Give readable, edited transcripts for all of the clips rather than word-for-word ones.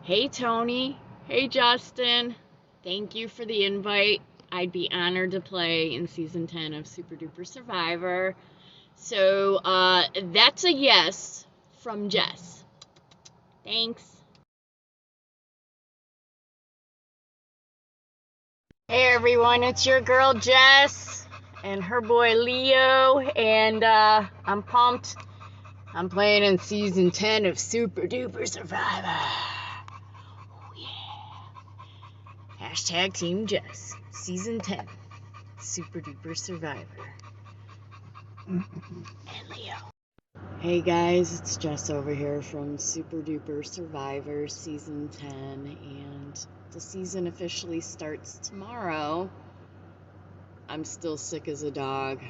Hey Tony, hey Justin, thank you for the invite. I'd be honored to play in season 10 of Super Duper Survivor. So that's a yes from Jess. Thanks. Hey everyone, it's your girl Jess and her boy Leo, and I'm pumped. I'm playing in season 10 of Super Duper Survivor. Oh yeah. Hashtag Team Jess, season 10. Super Duper Survivor. And Leo. Hey guys, it's Jess over here from Super Duper Survivor Season 10, and the season officially starts tomorrow. I'm still sick as a dog.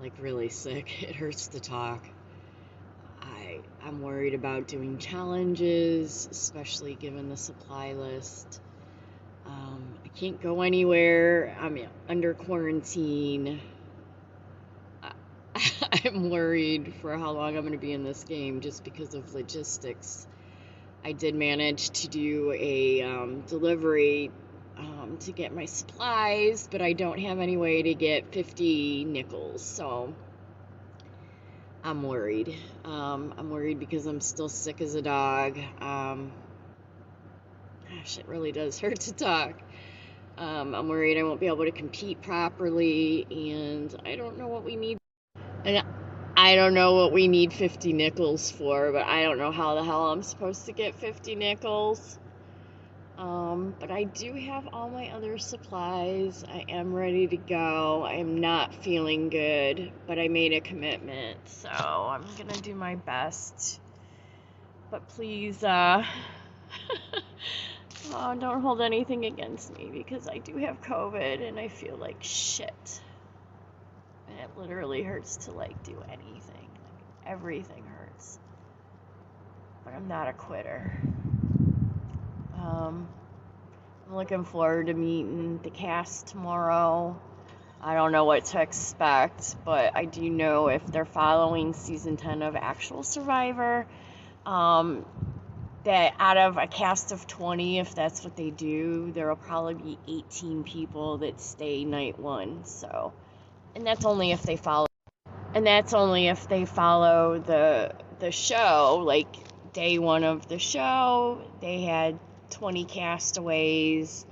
Like really sick. It hurts to talk. I'm worried about doing challenges, especially given the supply list. I can't go anywhere. I'm under quarantine. I'm worried for how long I'm going to be in this game just because of logistics. I did manage to do a delivery to get my supplies, but I don't have any way to get 50 nickels, so I'm worried. I'm worried because I'm still sick as a dog. Gosh, it really does hurt to talk. I'm worried I won't be able to compete properly, and I don't know what we need. And I don't know what we need 50 nickels for, but I don't know how the hell I'm supposed to get 50 nickels. But I do have all my other supplies. I am ready to go. I am not feeling good, but I made a commitment, so I'm gonna do my best. But please, oh, don't hold anything against me because I do have COVID and I feel like shit. And it literally hurts to like do anything. Like, everything hurts. But I'm not a quitter. I'm looking forward to meeting the cast tomorrow. I don't know what to expect, but I do know if they're following season 10 of Actual Survivor, that out of a cast of 20, if that's what they do, there will probably be 18 people that stay night one. So, and that's only if they follow. And that's only if they follow the show. Like day one of the show, they had 20 castaways.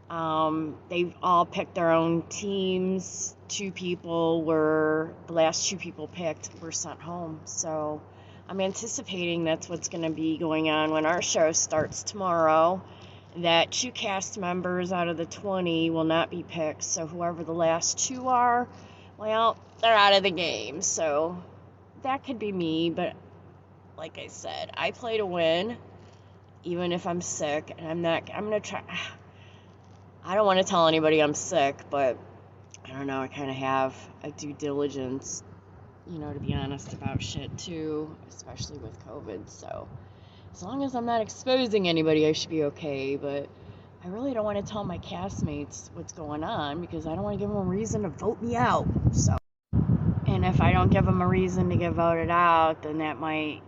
They've all picked their own teams. The last two people picked were sent home. So I'm anticipating that's what's going to be going on when our show starts tomorrow. That 2 cast members out of the 20 will not be picked. So whoever the last 2 are, well, they're out of the game. So that could be me. But like I said, I play to win, even if I'm sick. And I'm going to try. I don't want to tell anybody I'm sick, but I don't know, I kind of have a due diligence, to be honest about shit too, especially with COVID. So as long as I'm not exposing anybody, I should be okay. But I really don't want to tell my castmates what's going on because I don't want to give them a reason to vote me out. So, and if I don't give them a reason to get voted out, then that might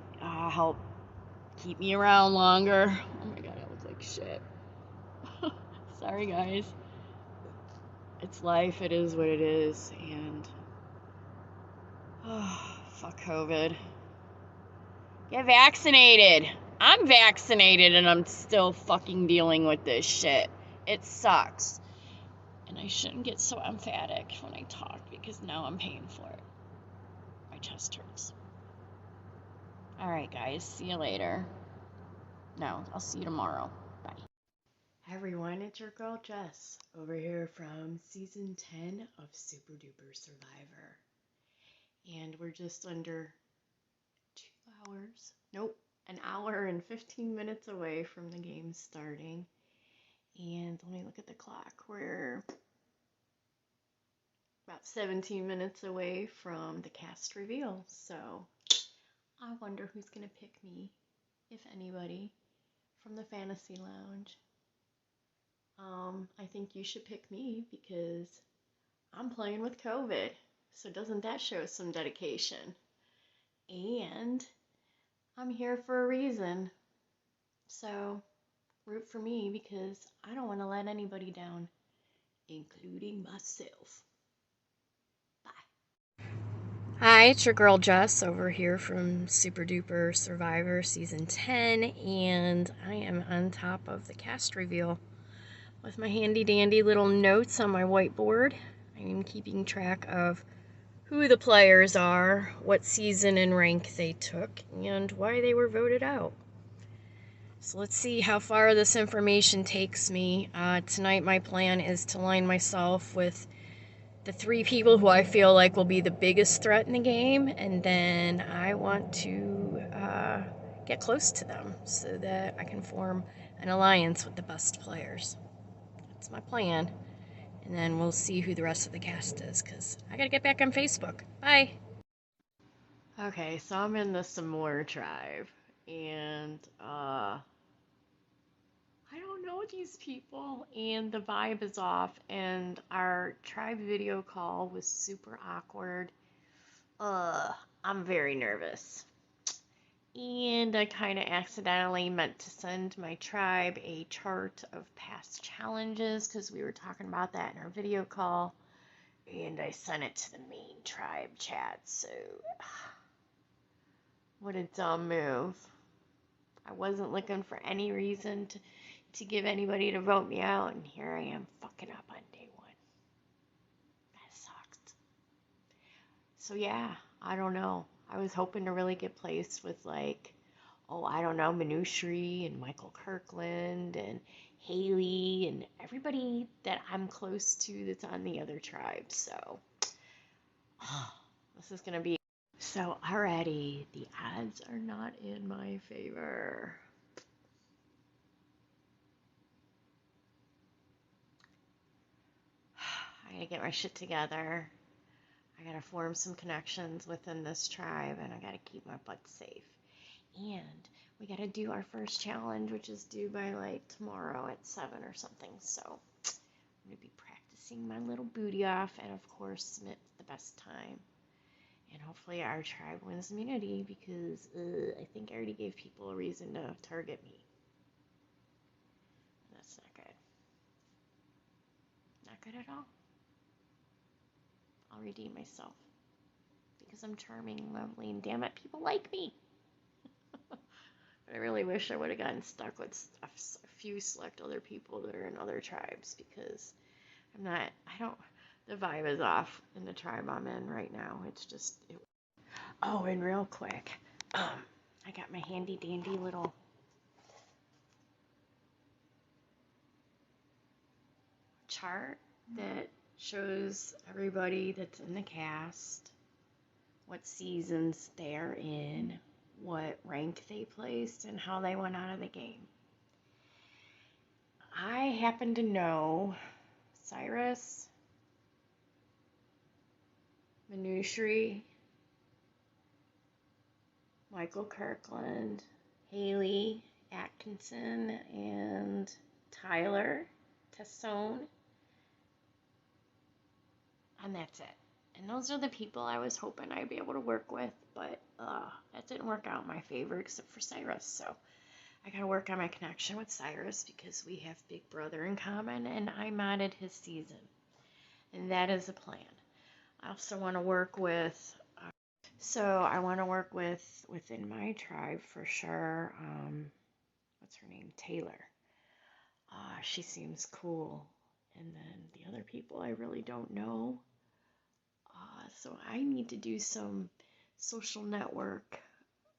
help keep me around longer. Oh my god, I look like shit. Sorry, guys. It's life, it is what it is, and fuck COVID. Get vaccinated. I'm vaccinated and I'm still fucking dealing with this shit. It sucks. And I shouldn't get so emphatic when I talk because now I'm paying for it. My chest hurts. Alright guys, see you later. No, I'll see you tomorrow. Bye. Hi everyone, it's your girl Jess over here from season 10 of Super Duper Survivor. And we're just under 2 hours, nope, an hour and 15 minutes away from the game starting. And let me look at the clock. We're about 17 minutes away from the cast reveal. So I wonder who's going to pick me, if anybody, from the Fantasy Lounge. I think you should pick me because I'm playing with COVID. So doesn't that show some dedication? And I'm here for a reason. So root for me because I don't want to let anybody down, including myself. Bye. Hi, it's your girl Jess over here from Super Duper Survivor Season 10, and I am on top of the cast reveal with my handy dandy little notes on my whiteboard. I am keeping track of who the players are, what season and rank they took, and why they were voted out. So let's see how far this information takes me. Tonight my plan is to line myself with the 3 people who I feel like will be the biggest threat in the game, and then I want to get close to them so that I can form an alliance with the best players. That's my plan. And then we'll see who the rest of the cast is, because I gotta get back on Facebook. Bye! Okay, so I'm in the Samoa tribe, and I don't know these people, and the vibe is off, and our tribe video call was super awkward. I'm very nervous. And I kind of accidentally meant to send my tribe a chart of past challenges because we were talking about that in our video call. And I sent it to the main tribe chat, so what a dumb move. I wasn't looking for any reason to give anybody to vote me out, and here I am fucking up on day 1. That sucked. So yeah, I don't know. I was hoping to really get placed with like, oh, I don't know, Minushri and Michael Kirkland and Haley and everybody that I'm close to that's on the other tribe. So this is gonna be so already the odds are not in my favor. I gotta get my shit together. I gotta form some connections within this tribe, and I gotta keep my butt safe. And we gotta do our first challenge, which is due by like tomorrow at 7 or something. So I'm gonna be practicing my little booty off, and of course submit the best time. And hopefully our tribe wins immunity because I think I already gave people a reason to target me. That's not good. Not good at all. I'll redeem myself because I'm charming and lovely, and damn it, people like me. But I really wish I would have gotten stuck with a few select other people that are in other tribes because the vibe is off in the tribe I'm in right now. It's just, oh, and real quick, I got my handy dandy little chart that shows everybody that's in the cast, what seasons they're in, what rank they placed, and how they went out of the game. I happen to know Cyrus, Minushri, Michael Kirkland, Haley Atkinson, and Tyler Tassone. And that's it. And those are the people I was hoping I'd be able to work with, but that didn't work out in my favor except for Cyrus. So I gotta work on my connection with Cyrus because we have Big Brother in common, and I modded his season. And that is a plan. I also want to work with within my tribe for sure. What's her name? Taylor. She seems cool. And then the other people I really don't know. So I need to do some social network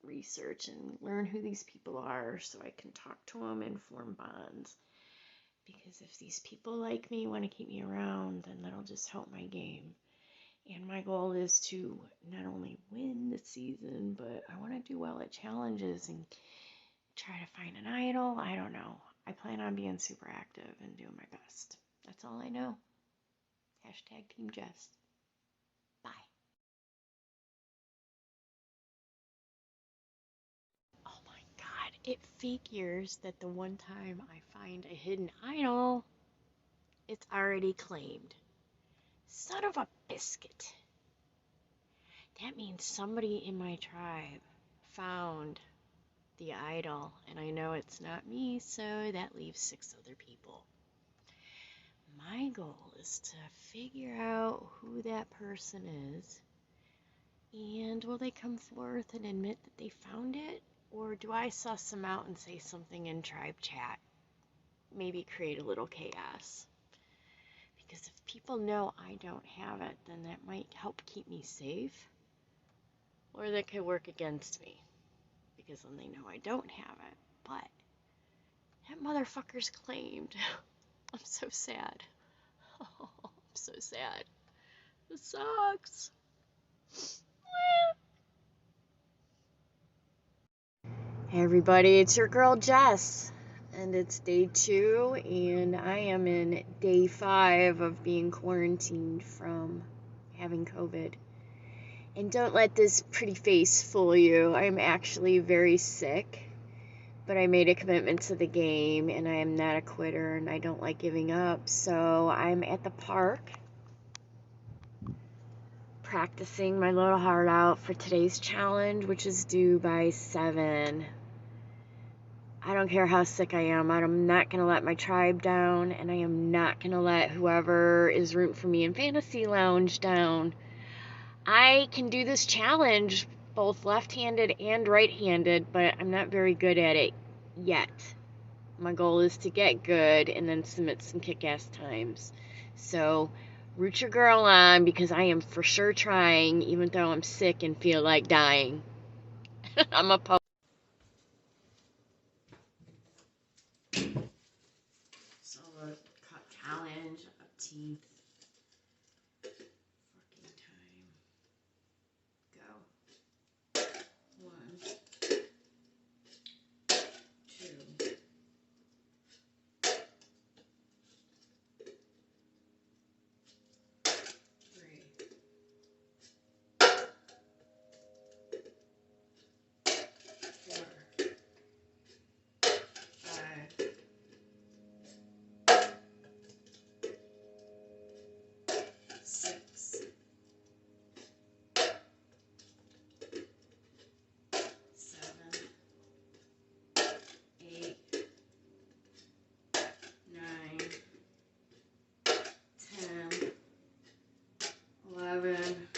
research and learn who these people are so I can talk to them and form bonds. Because if these people like me, want to keep me around, then that'll just help my game. And my goal is to not only win the season, but I want to do well at challenges and try to find an idol. I don't know. I plan on being super active and doing my best. That's all I know. Hashtag Team Jess. Bye. Oh my god, it figures that the one time I find a hidden idol, it's already claimed. Son of a biscuit. That means somebody in my tribe found the idol, and I know it's not me, so that leaves 6 other people. My goal is to figure out who that person is, and will they come forth and admit that they found it, or do I suss them out and say something in tribe chat? Maybe create a little chaos. Because if people know I don't have it, then that might help keep me safe, or that could work against me, because then they know I don't have it. But that motherfucker's claimed. I'm so sad. Oh, I'm so sad. This sucks. Hey everybody, it's your girl Jess, and it's day 2, and I am in day 5 of being quarantined from having COVID. And don't let this pretty face fool you. I'm actually very sick, but I made a commitment to the game, and I am not a quitter, and I don't like giving up. So I'm at the park practicing my little heart out for today's challenge, which is due by 7. I don't care how sick I am. I'm not going to let my tribe down, and I am not going to let whoever is rooting for me in Fantasy Lounge down. I can do this challenge both left-handed and right-handed, but I'm not very good at it yet. My goal is to get good and then submit some kick-ass times. So root your girl on, because I am for sure trying, even though I'm sick and feel like dying. I'm a poet. So cut challenge, upteenth fucking time. Go. 1, 2, 3, 4, 5, 6, 7, 8, 9, 10, 11,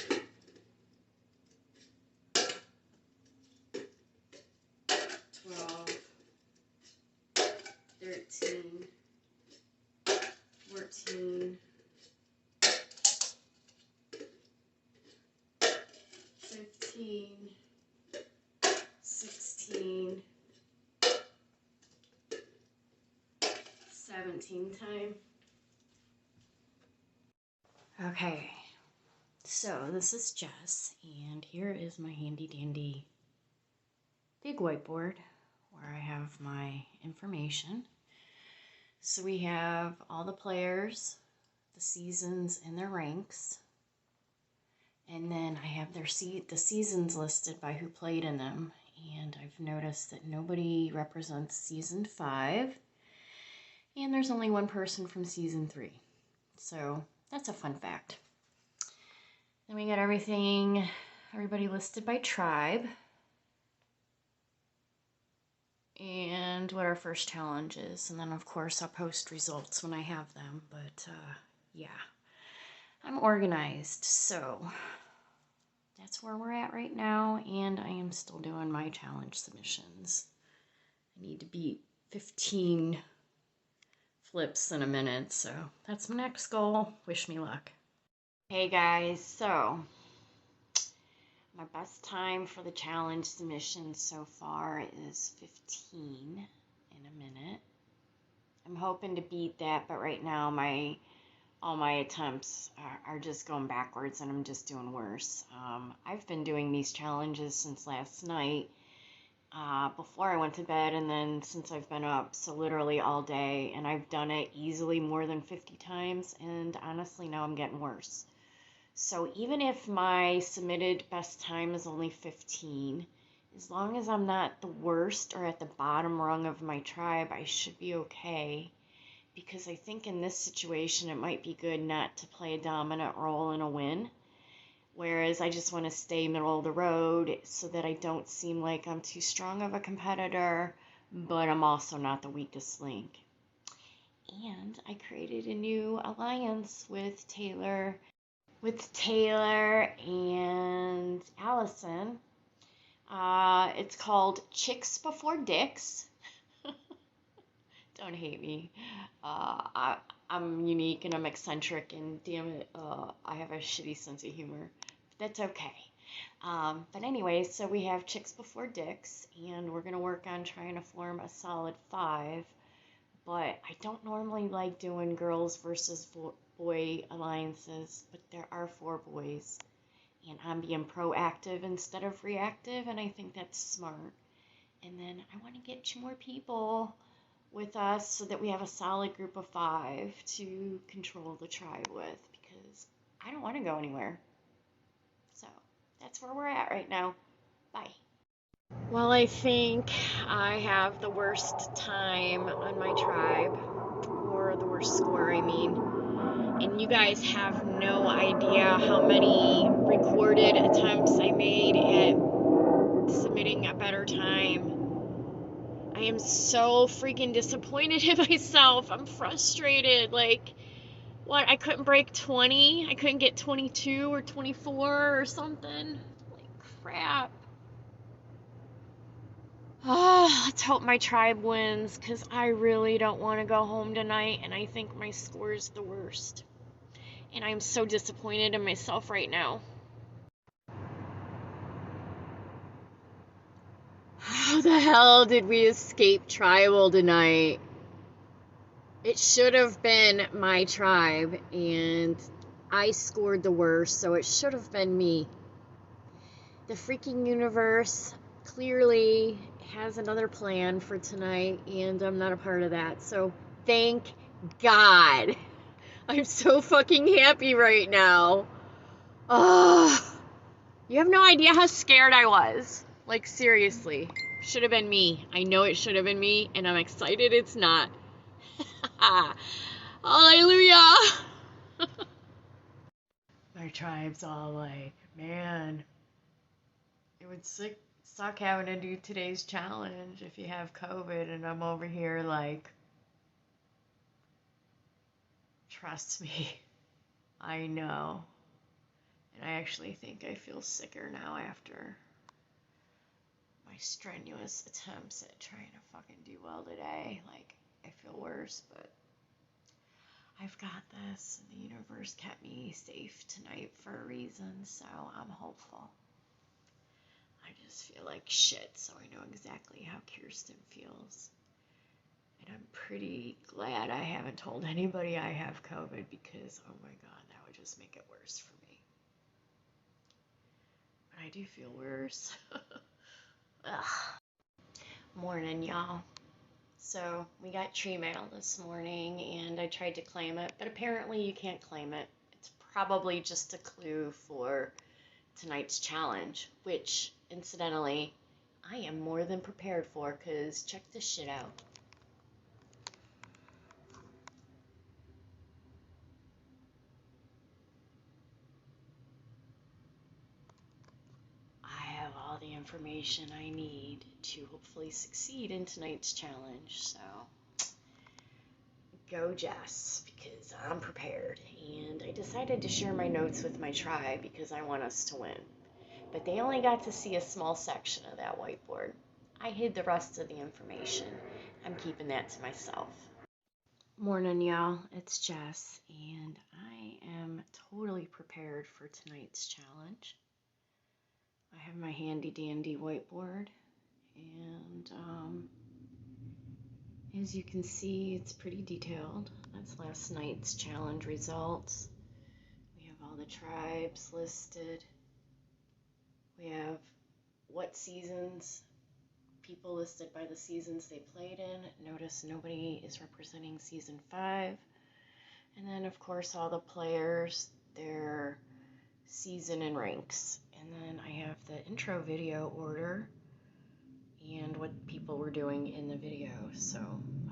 12, 13, 14, 15, 16, 17 time. Okay, so this is Jess, and here is my handy dandy big whiteboard where I have my information. So we have all the players, the seasons, and their ranks. And then I have the seasons listed by who played in them. And I've noticed that nobody represents season 5. And there's only one person from season 3. So that's a fun fact. Then we got everybody listed by tribe. And what our first challenge is. And then of course I'll post results when I have them. But yeah, I'm organized. So that's where we're at right now, and I am still doing my challenge submissions. I need to beat 15 flips in a minute, so that's my next goal. Wish me luck. Hey guys, so my best time for the challenge submission so far is 15 in a minute. I'm hoping to beat that, but right now all my attempts are just going backwards, and I'm just doing worse. I've been doing these challenges since last night, before I went to bed, and then since I've been up, so literally all day, and I've done it easily more than 50 times, and honestly now I'm getting worse. So even if my submitted best time is only 15, as long as I'm not the worst or at the bottom rung of my tribe, I should be okay. Because I think in this situation it might be good not to play a dominant role in a win. Whereas I just want to stay middle of the road so that I don't seem like I'm too strong of a competitor, but I'm also not the weakest link. And I created a new alliance with Taylor and Allison. It's called Chicks Before Dicks. Don't hate me. I'm unique and I'm eccentric, and damn it, I have a shitty sense of humor. That's okay. But anyway, so we have Chicks Before Dicks, and we're going to work on trying to form a solid 5. But I don't normally like doing girls versus boy alliances, but there are 4 boys. And I'm being proactive instead of reactive, and I think that's smart. And then I want to get 2 more people with us so that we have a solid group of 5 to control the tribe with, because I don't want to go anywhere. So that's where we're at right now. Bye. Well, I think I have the worst time on my tribe, or the worst score, I mean. And you guys have no idea how many recorded attempts I made at submitting a better time. I am so freaking disappointed in myself. I'm frustrated. Like, what? I couldn't break 20? I couldn't get 22 or 24 or something? Like, crap. Oh, let's hope my tribe wins, because I really don't want to go home tonight, and I think my score is the worst. And I'm so disappointed in myself right now. How the hell did we escape tribal tonight? It should have been my tribe, and I scored the worst, so it should have been me. The freaking universe clearly has another plan for tonight, and I'm not a part of that. So thank God. I'm so fucking happy right now. Oh, you have no idea how scared I was. Like, seriously. Should have been me. I know it should have been me, and I'm excited it's not. Hallelujah. My tribe's all like, man, it would suck having to do today's challenge if you have COVID, and I'm over here like, trust me, I know. And I actually think I feel sicker now after my strenuous attempts at trying to fucking do well today. Like, I feel worse, but I've got this. The universe kept me safe tonight for a reason, so I'm hopeful. I just feel like shit, so I know exactly how Kirsten feels. And I'm pretty glad I haven't told anybody I have COVID, because, oh my god, that would just make it worse for me. But I do feel worse. Ugh. Morning, y'all. So, we got tree mail this morning, and I tried to claim it, but apparently you can't claim it. It's probably just a clue for tonight's challenge, which, incidentally, I am more than prepared for, because check this shit out. I have all the information I need to hopefully succeed in tonight's challenge, so go Jess, because I'm prepared. And I decided to share my notes with my tribe because I want us to win. But they only got to see a small section of that whiteboard. I hid the rest of the information. I'm keeping that to myself. Morning, y'all. It's Jess, and I am totally prepared for tonight's challenge. I have my handy dandy whiteboard, and as you can see, it's pretty detailed. That's last night's challenge results. We have all the tribes listed. We have what seasons, people listed by the seasons they played in. Notice nobody is representing season 5. And then, of course, all the players, their season and ranks. And then I have the intro video order and what people were doing in the video. So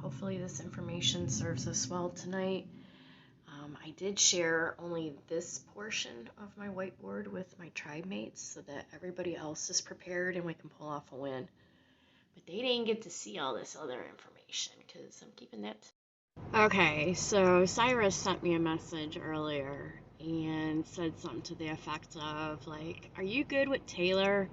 hopefully this information serves us well tonight. I I did share only this portion of my whiteboard with my tribe mates so that everybody else is prepared and we can pull off a win. But they didn't get to see all this other information because I'm keeping that. Okay, so Cyrus sent me a message earlier and said something to the effect of, like, are you good with Taylor?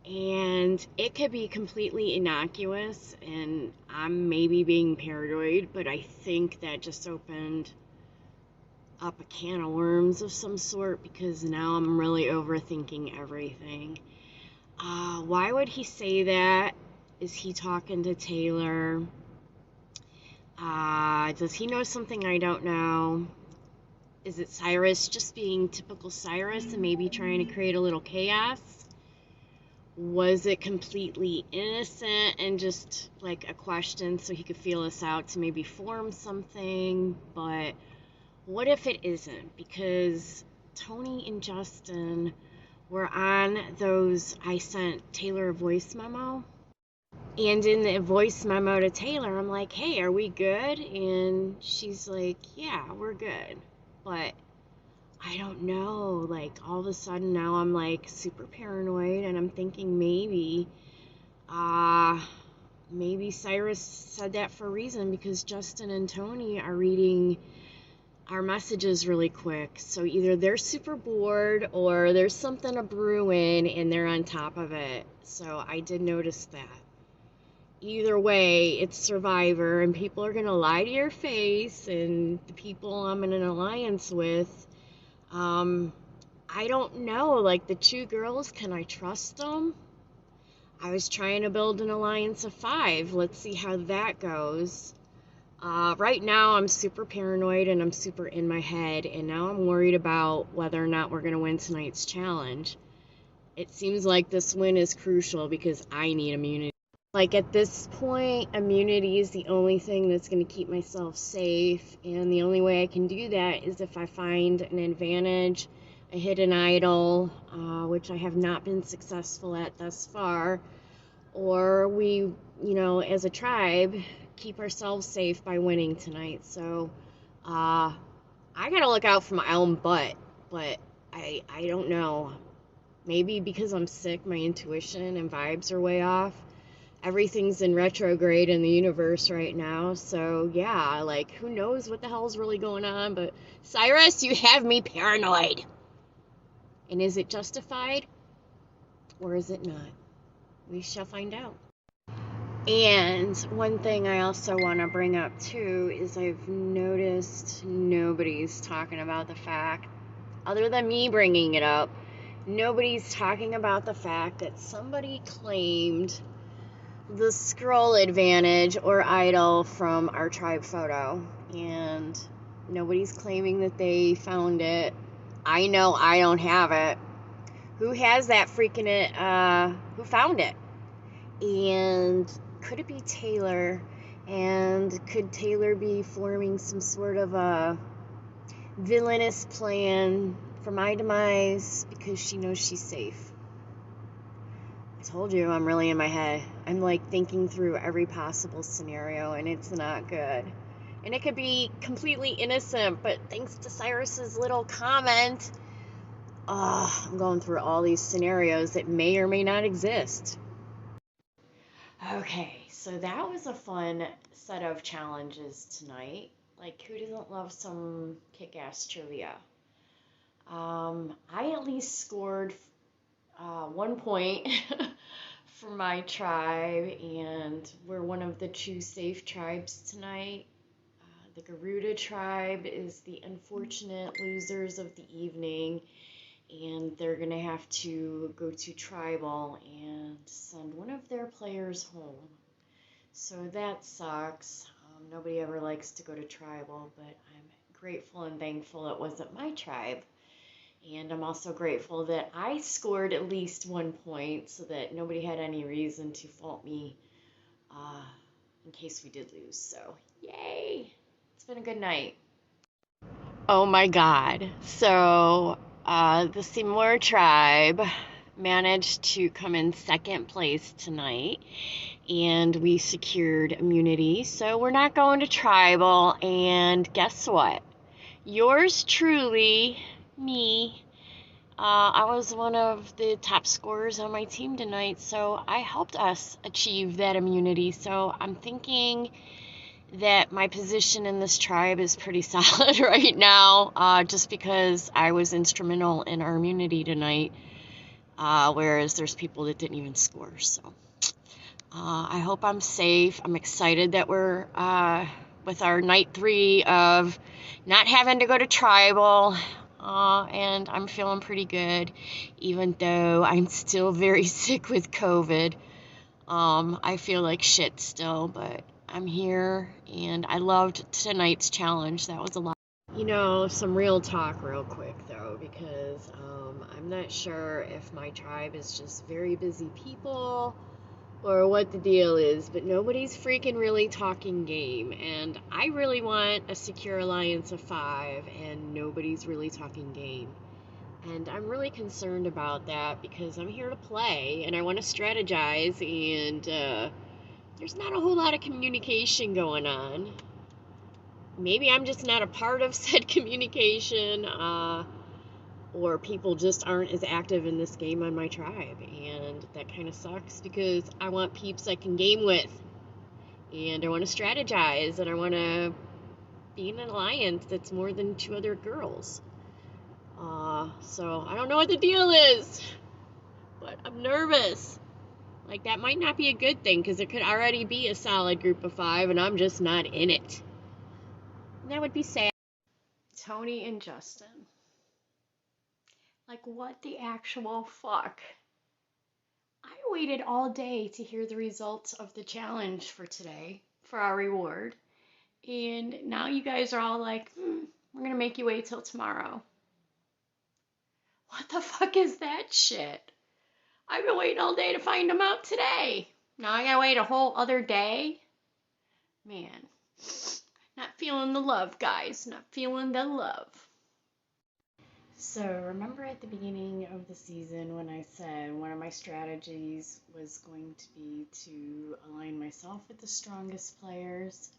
And it could be completely innocuous, and I'm maybe being paranoid, but I think that just opened up a can of worms of some sort because now I'm really overthinking everything. Why would he say that? Is he talking to Taylor? Does he know something I don't know? Is it Cyrus just being typical Cyrus and maybe trying to create a little chaos? Was it completely innocent and just like a question so he could feel us out to maybe form something? But what if it isn't? Because Tony and Justin were on those, I sent Taylor a voice memo. And in the voice memo to Taylor, I'm like, hey, are we good? And she's like, yeah, we're good. But I don't know, like all of a sudden now I'm like super paranoid and I'm thinking maybe Cyrus said that for a reason because Justin and Tony are reading our messages really quick. So either they're super bored or there's something a brewing and they're on top of it. So I did notice that. Either way, it's Survivor and people are going to lie to your face, and the people I'm in an alliance with, I don't know, like the two girls, can I trust them? I was trying to build an alliance of 5. Let's see how that goes. Right now I'm super paranoid and I'm super in my head, and now I'm worried about whether or not we're going to win tonight's challenge. It seems like this win is crucial because I need immunity. Like at this point, immunity is the only thing that's going to keep myself safe, and the only way I can do that is if I find an advantage, a hidden idol, which I have not been successful at thus far, or we, as a tribe, keep ourselves safe by winning tonight. So, I gotta look out for my own butt, but I don't know. Maybe because I'm sick, my intuition and vibes are way off. Everything's in retrograde in the universe right now, so yeah, like who knows what the hell's really going on, but Cyrus, you have me paranoid. And is it justified or is it not? We shall find out. And one thing I also want to bring up too is I've noticed nobody's talking about the fact, other than me bringing it up, nobody's talking about the fact that somebody claimed the scroll advantage or idol from our tribe photo, and nobody's claiming that they found it. I know I don't have it. Who has that freaking it? Who found it? And could it be Taylor? And could Taylor be forming some sort of a villainous plan for my demise because she knows she's safe? I told you I'm really in my head. I'm like thinking through every possible scenario, and it's not good. And it could be completely innocent, but thanks to Cyrus's little comment, I'm going through all these scenarios that may or may not exist. Okay, so that was a fun set of challenges tonight. Like, who doesn't love some kick-ass trivia? I at least scored 1 point for my tribe, and we're one of the 2 safe tribes tonight. The Garuda tribe is the unfortunate losers of the evening, and they're going to have to go to tribal and send one of their players home. So that sucks. Nobody ever likes to go to tribal, but I'm grateful and thankful it wasn't my tribe. And I'm also grateful that I scored at least 1 point so that nobody had any reason to fault me in case we did lose. So, yay! It's been a good night. Oh my god. So, the Seymour tribe managed to come in second place tonight. and we secured immunity, so we're not going to tribal. And guess what? Yours truly, me, I was one of the top scorers on my team tonight, so I helped us achieve that immunity. So I'm thinking that my position in this tribe is pretty solid right now, just because I was instrumental in our immunity tonight, whereas there's people that didn't even score. So I hope I'm safe. I'm excited that we're with our night 3 of not having to go to tribal, and I'm feeling pretty good, even though I'm still very sick with COVID. I feel like shit still, but I'm here, and I loved tonight's challenge. That was a lot. Some real talk real quick, though, because I'm not sure if my tribe is just very busy people or what the deal is, but nobody's freaking really talking game, and I really want a secure alliance of 5, and nobody's really talking game. And I'm really concerned about that because I'm here to play and I want to strategize, and there's not a whole lot of communication going on. Maybe I'm just not a part of said communication, or people just aren't as active in this game on my tribe, and that kind of sucks because I want peeps I can game with, and I want to strategize, and I want to be in an alliance that's more than 2 other girls. So I don't know what the deal is, but I'm nervous. Like, that might not be a good thing because it could already be a solid group of 5 and I'm just not in it. And that would be sad. Tony and Justin. Like, what the actual fuck? I waited all day to hear the results of the challenge for today, for our reward. And now you guys are all like, we're going to make you wait till tomorrow. What the fuck is that shit? I've been waiting all day to find them out today. Now I gotta wait a whole other day? Man, not feeling the love, guys. Not feeling the love. So, remember at the beginning of the season when I said one of my strategies was going to be to align myself with the strongest players?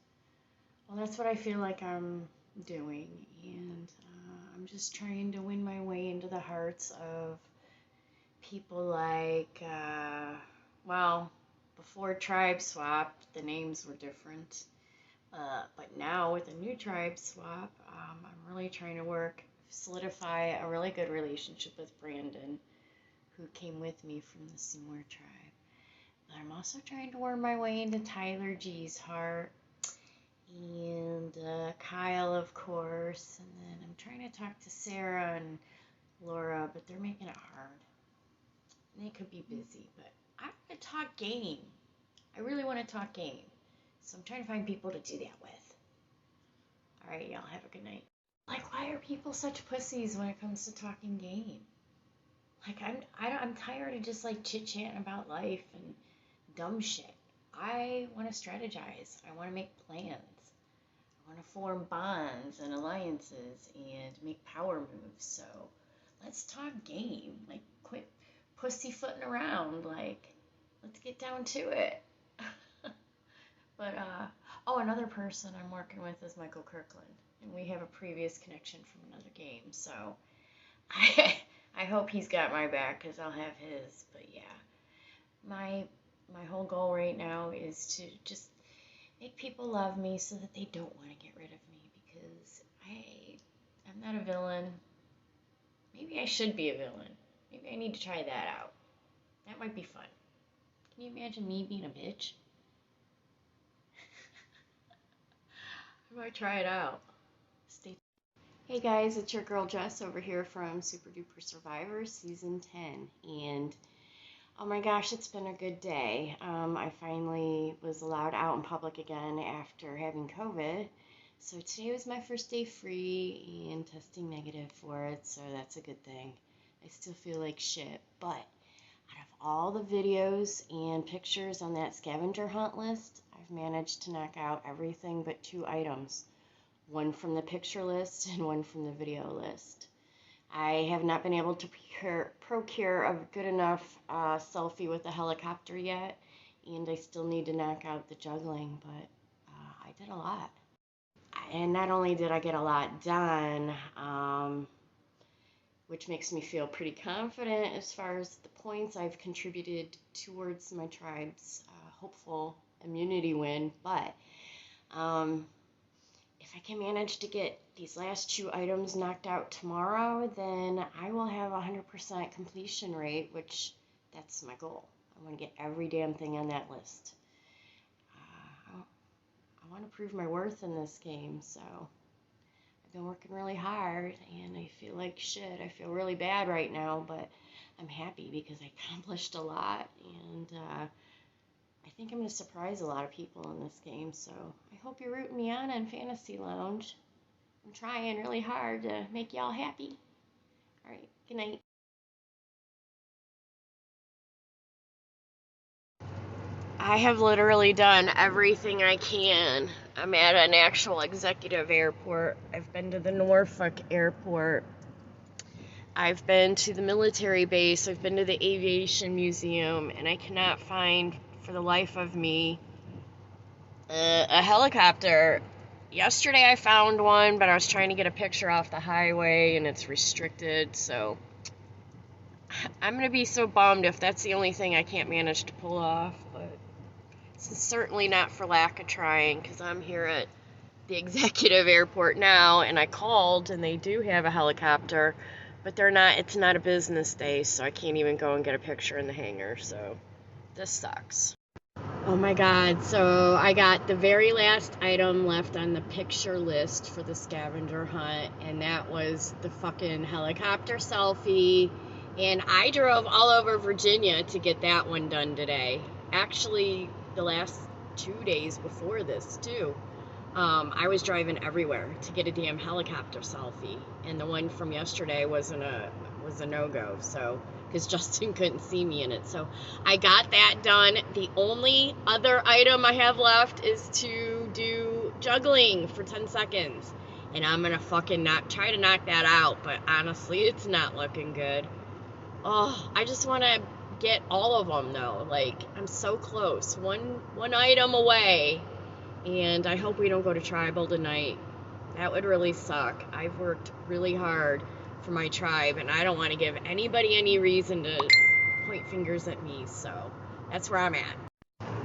Well, that's what I feel like I'm doing, and I'm just trying to win my way into the hearts of people like, before Tribe swapped, the names were different. But now with the new Tribe swap, I'm really trying to solidify a really good relationship with Brandon, who came with me from the Seymour tribe. But I'm also trying to worm my way into Tyler G's heart, and Kyle, of course, and then I'm trying to talk to Sarah and Laura, but they're making it hard. And they could be busy, but I want to talk game. I really want to talk game. So I'm trying to find people to do that with. Alright, y'all have a good night. Like, why are people such pussies when it comes to talking game? Like, I'm tired of just like chit-chatting about life and dumb shit. I want to strategize. I want to make plans. I want to form bonds and alliances and make power moves. So let's talk game. Like, quit pussyfooting around. Like, let's get down to it. But, another person I'm working with is Michael Kirkland. And we have a previous connection from another game. So I hope he's got my back because I'll have his. But yeah, my whole goal right now is to just make people love me so that they don't want to get rid of me, because I'm not a villain. Maybe I should be a villain. Maybe I need to try that out. That might be fun. Can you imagine me being a bitch? I might try it out. Hey guys, it's your girl Jess over here from Super Duper Survivor Season 10, and oh my gosh, it's been a good day. I finally was allowed out in public again after having COVID, so today was my first day free and testing negative for it, so that's a good thing. I still feel like shit, but out of all the videos and pictures on that scavenger hunt list, I've managed to knock out everything but 2 items. One from the picture list and one from the video list. I have not been able to procure a good enough selfie with a helicopter yet, and I still need to knock out the juggling, but I did a lot. And not only did I get a lot done, which makes me feel pretty confident as far as the points I've contributed towards my tribe's hopeful immunity win, but if I can manage to get these last 2 items knocked out tomorrow, then I will have a 100% completion rate, which that's my goal. I want to get every damn thing on that list. I want to prove my worth in this game, so I've been working really hard, and I feel like shit. I feel really bad right now, but I'm happy because I accomplished a lot, and I think I'm going to surprise a lot of people in this game, so I hope you're rooting me on Fantasy Lounge. I'm trying really hard to make y'all happy. All right, good night. I have literally done everything I can. I'm at an actual executive airport. I've been to the Norfolk airport. I've been to the military base. I've been to the aviation museum, and I cannot find, for the life of me, a helicopter. Yesterday I found one, but I was trying to get a picture off the highway, and it's restricted, so I'm going to be so bummed if that's the only thing I can't manage to pull off, but it's certainly not for lack of trying, because I'm here at the executive airport now, and I called, and they do have a helicopter, but it's not a business day, so I can't even go and get a picture in the hangar, so this sucks. Oh my god, so I got the very last item left on the picture list for the scavenger hunt, and that was the fucking helicopter selfie, and I drove all over Virginia to get that one done today. Actually, the last 2 days before this, too. I was driving everywhere to get a damn helicopter selfie, and the one from yesterday was a no-go, so because Justin couldn't see me in it. So I got that done. The only other item I have left is to do juggling for 10 seconds, and I'm gonna fucking try to knock that out, but honestly, it's not looking good. Oh, I just want to get all of them, though. Like, I'm so close. One item away. And I hope we don't go to tribal tonight. That would really suck. I've worked really hard for my tribe, and I don't want to give anybody any reason to point fingers at me, so that's where I'm at.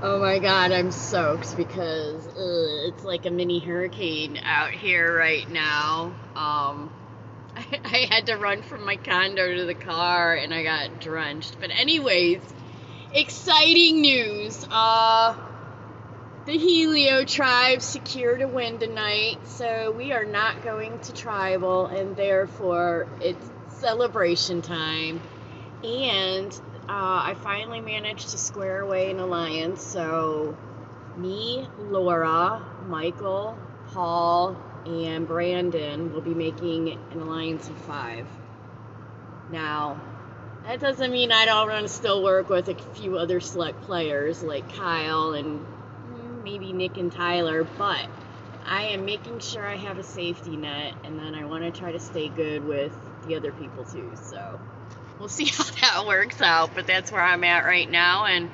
Oh my god, I'm soaked because it's like a mini hurricane out here right now. I had to run from my condo to the car, and I got drenched. But anyways, exciting news. The Helio tribe secured a win tonight, so we are not going to tribal, and therefore it's celebration time. And I finally managed to square away an alliance, so me, Laura, Michael, Paul, and Brandon will be making an alliance of 5. Now, that doesn't mean I don't want to still work with a few other select players like Kyle and maybe Nick and Tyler, but I am making sure I have a safety net, and then I want to try to stay good with the other people too, so we'll see how that works out, but that's where I'm at right now. And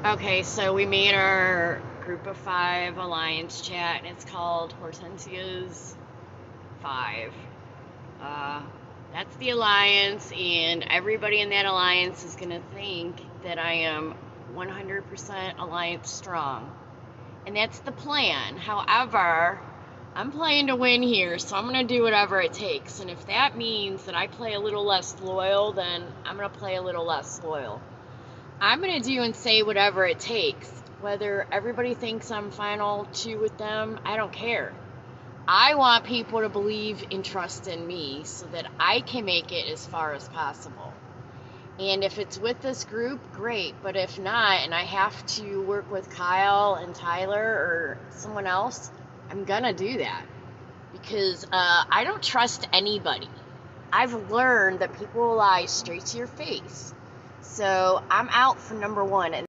okay, so we made our group of 5 alliance chat, and it's called Hortensia's 5. That's the alliance, and everybody in that alliance is gonna think that I am 100% alliance strong, and that's the plan. However, I'm playing to win here, so I'm gonna do whatever it takes, and if that means that I play a little less loyal, then I'm gonna play a little less loyal. I'm gonna do and say whatever it takes. Whether everybody thinks I'm final 2 with them, I don't care. I want people to believe and trust in me so that I can make it as far as possible. And if it's with this group, great. But if not, and I have to work with Kyle and Tyler or someone else, I'm gonna do that. Because I don't trust anybody. I've learned that people will lie straight to your face. So I'm out for number 1.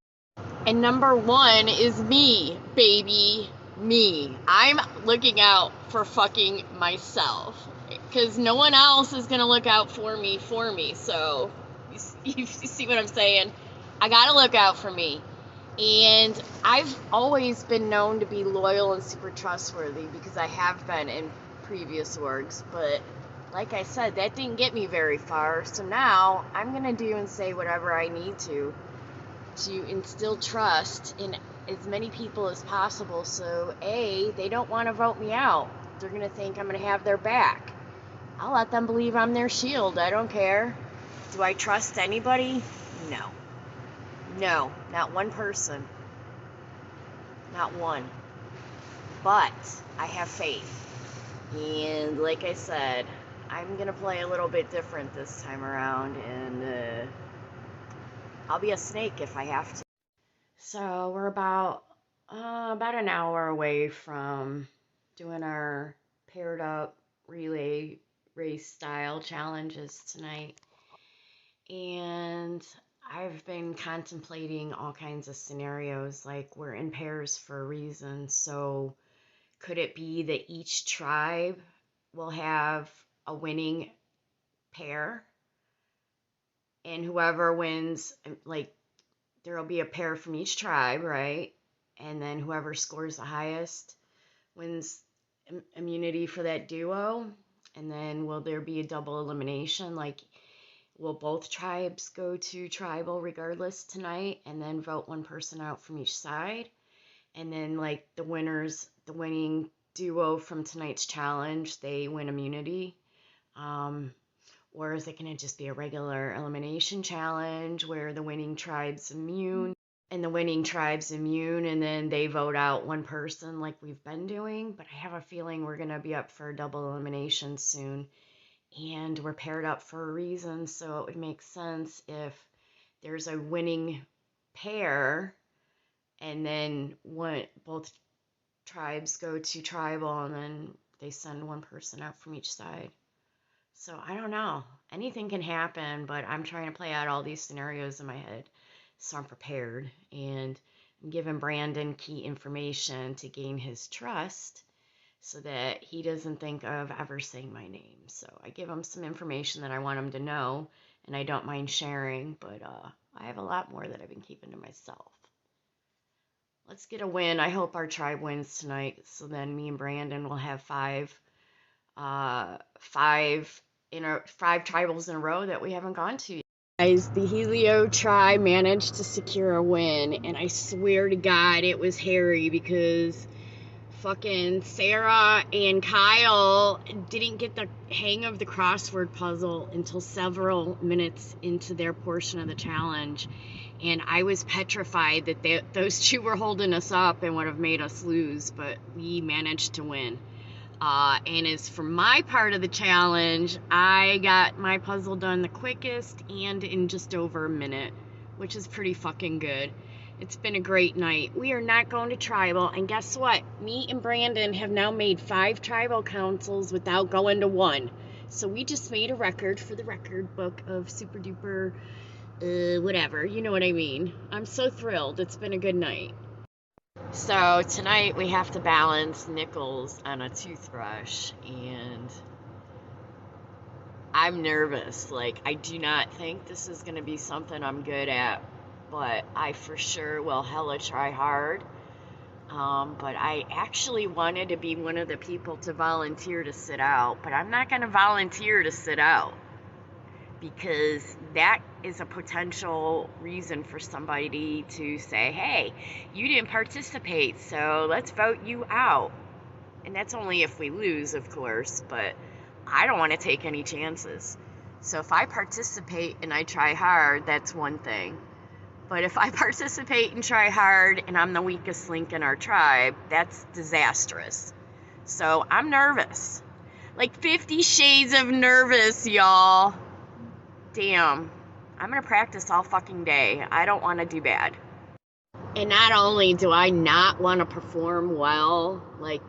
And number 1 is me, baby. Me. I'm looking out for fucking myself. Because no one else is gonna look out for me. So... You see what I'm saying? I gotta look out for me. And I've always been known to be loyal and super trustworthy because I have been in previous orgs, but like I said, that didn't get me very far. So now I'm going to do and say whatever I need to instill trust in as many people as possible. So A, they don't want to vote me out. They're going to think I'm going to have their back. I'll let them believe I'm their shield. I don't care. Do I trust anybody? No. No, not one person. Not one. But I have faith. And like I said, I'm going to play a little bit different this time around. And I'll be a snake if I have to. So we're about an hour away from doing our paired up relay race style challenges tonight. And I've been contemplating all kinds of scenarios, like we're in pairs for a reason. So could it be that each tribe will have a winning pair? And whoever wins, like, there'll be a pair from each tribe, right? And then whoever scores the highest wins immunity for that duo. And then will there be a double elimination? Like, will both tribes go to tribal regardless tonight and then vote one person out from each side? And then, like, the winning duo from tonight's challenge, they win immunity. Or is it going to just be a regular elimination challenge where the winning tribe's immune and then they vote out one person like we've been doing? But I have a feeling we're going to be up for a double elimination soon. And we're paired up for a reason, so it would make sense if there's a winning pair and then both tribes go to tribal and then they send one person out from each side. So I don't know. Anything can happen, but I'm trying to play out all these scenarios in my head so I'm prepared. And I'm giving Brandon key information to gain his trust so that he doesn't think of ever saying my name. So I give him some information that I want him to know, and I don't mind sharing, but I have a lot more that I've been keeping to myself. Let's get a win. I hope our tribe wins tonight, so then me and Brandon will have five tribals in a row that we haven't gone to yet. Guys, the Helio tribe managed to secure a win, and I swear to God it was hairy because fucking Sarah and Kyle didn't get the hang of the crossword puzzle until several minutes into their portion of the challenge. And I was petrified that those two were holding us up and would have made us lose, but we managed to win. And as for my part of the challenge, I got my puzzle done the quickest and in just over a minute, which is pretty fucking good. It's been a great night. We are not going to tribal, and guess what? Me and Brandon have now made 5 tribal councils without going to one. So we just made a record for the record book of Super Duper, whatever. You know what I mean. I'm so thrilled. It's been a good night. So tonight we have to balance nickels on a toothbrush, and I'm nervous. Like, I do not think this is going to be something I'm good at, but I for sure will hella try hard. But I actually wanted to be one of the people to volunteer to sit out, but I'm not going to volunteer to sit out because that is a potential reason for somebody to say, hey, you didn't participate, so let's vote you out. And that's only if we lose, of course, but I don't want to take any chances. So if I participate and I try hard, that's one thing. But if I participate and try hard and I'm the weakest link in our tribe, that's disastrous. So I'm nervous. Like 50 shades of nervous, y'all. Damn. I'm going to practice all fucking day. I don't want to do bad. And not only do I not want to perform well, like,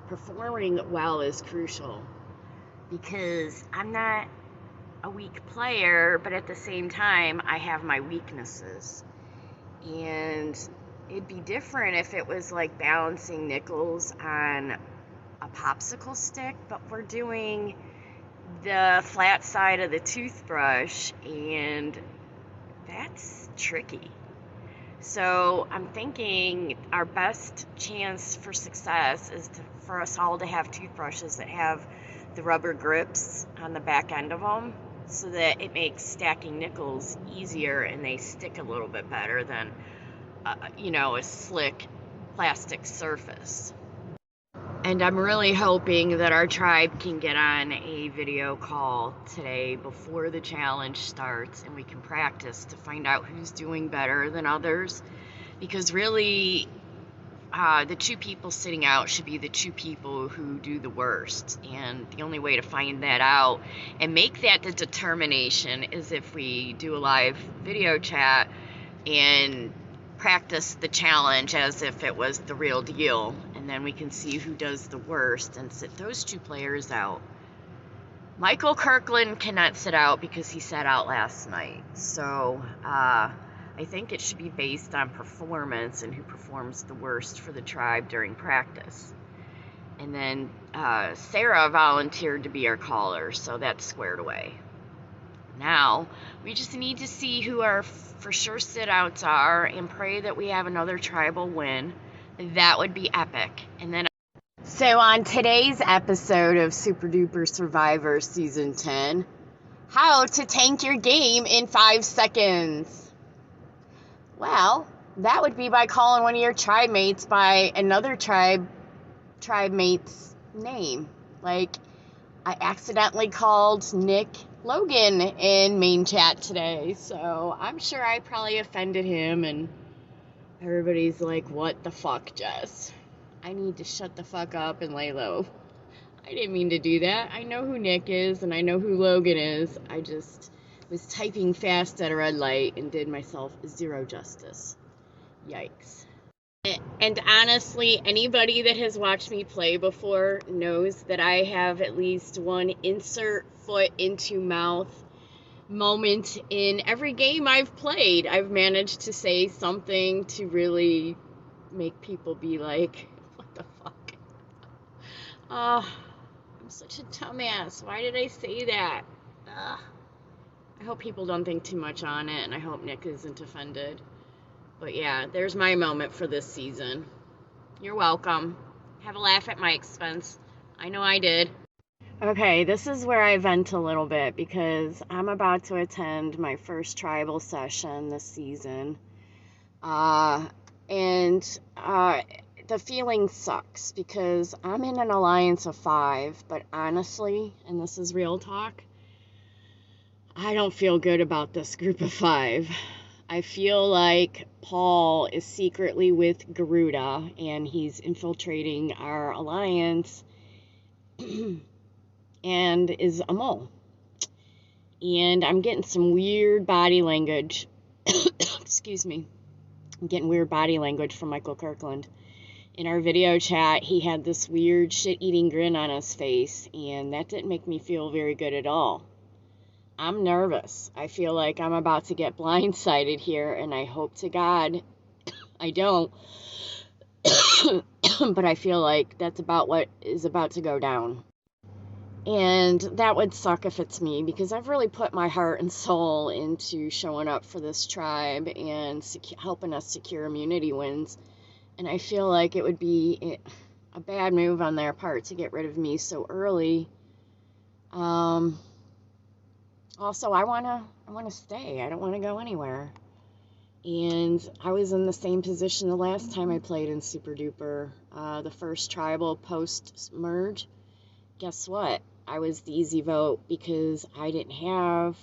performing well is crucial because I'm not a weak player, but at the same time, I have my weaknesses. And it'd be different if it was like balancing nickels on a popsicle stick, but we're doing the flat side of the toothbrush, and that's tricky. So I'm thinking our best chance for success is for us all to have toothbrushes that have the rubber grips on the back end of them, so that it makes stacking nickels easier and they stick a little bit better than a slick plastic surface. And I'm really hoping that our tribe can get on a video call today before the challenge starts and we can practice to find out who's doing better than others. Because really, the two people sitting out should be the two people who do the worst. And the only way to find that out and make that the determination is if we do a live video chat and practice the challenge as if it was the real deal, and then we can see who does the worst and sit those two players out. Michael Kirkland cannot sit out because he sat out last night, so I think it should be based on performance and who performs the worst for the tribe during practice. And then Sarah volunteered to be our caller, so that's squared away. Now, we just need to see who our for sure sit-outs are and pray that we have another tribal win. That would be epic. And then, so on today's episode of Super Duper Survivor Season 10, how to tank your game in 5 seconds. Well, that would be by calling one of your tribe mates by another tribe mate's name. Like, I accidentally called Nick Logan in main chat today, so I'm sure I probably offended him, and everybody's like, what the fuck, Jess? I need to shut the fuck up and lay low. I didn't mean to do that. I know who Nick is, and I know who Logan is. I just was typing fast at a red light and did myself zero justice. Yikes. And honestly, anybody that has watched me play before knows that I have at least one insert foot into mouth moment in every game I've played. I've managed to say something to really make people be like, what the fuck? I'm such a dumbass. Why did I say that? I hope people don't think too much on it, and I hope Nick isn't offended. But yeah, there's my moment for this season. You're welcome. Have a laugh at my expense. I know I did. Okay, this is where I vent a little bit because I'm about to attend my first tribal session this season. The feeling sucks because I'm in an alliance of 5, but honestly, and this is real talk, I don't feel good about this group of 5. I feel like Paul is secretly with Garuda and he's infiltrating our alliance and is a mole. And I'm getting some weird body language. Excuse me. I'm getting weird body language from Michael Kirkland. In our video chat, he had this weird shit-eating grin on his face, and that didn't make me feel very good at all. I'm nervous. I feel like I'm about to get blindsided here, and I hope to God I don't. But I feel like that's about what is about to go down. And that would suck if it's me, because I've really put my heart and soul into showing up for this tribe and helping us secure immunity wins. And I feel like it would be a bad move on their part to get rid of me so early. Also, I want to stay. I don't want to go anywhere. And I was in the same position the last time I played in Super Duper, the first tribal post-merge. Guess what? I was the easy vote because I didn't have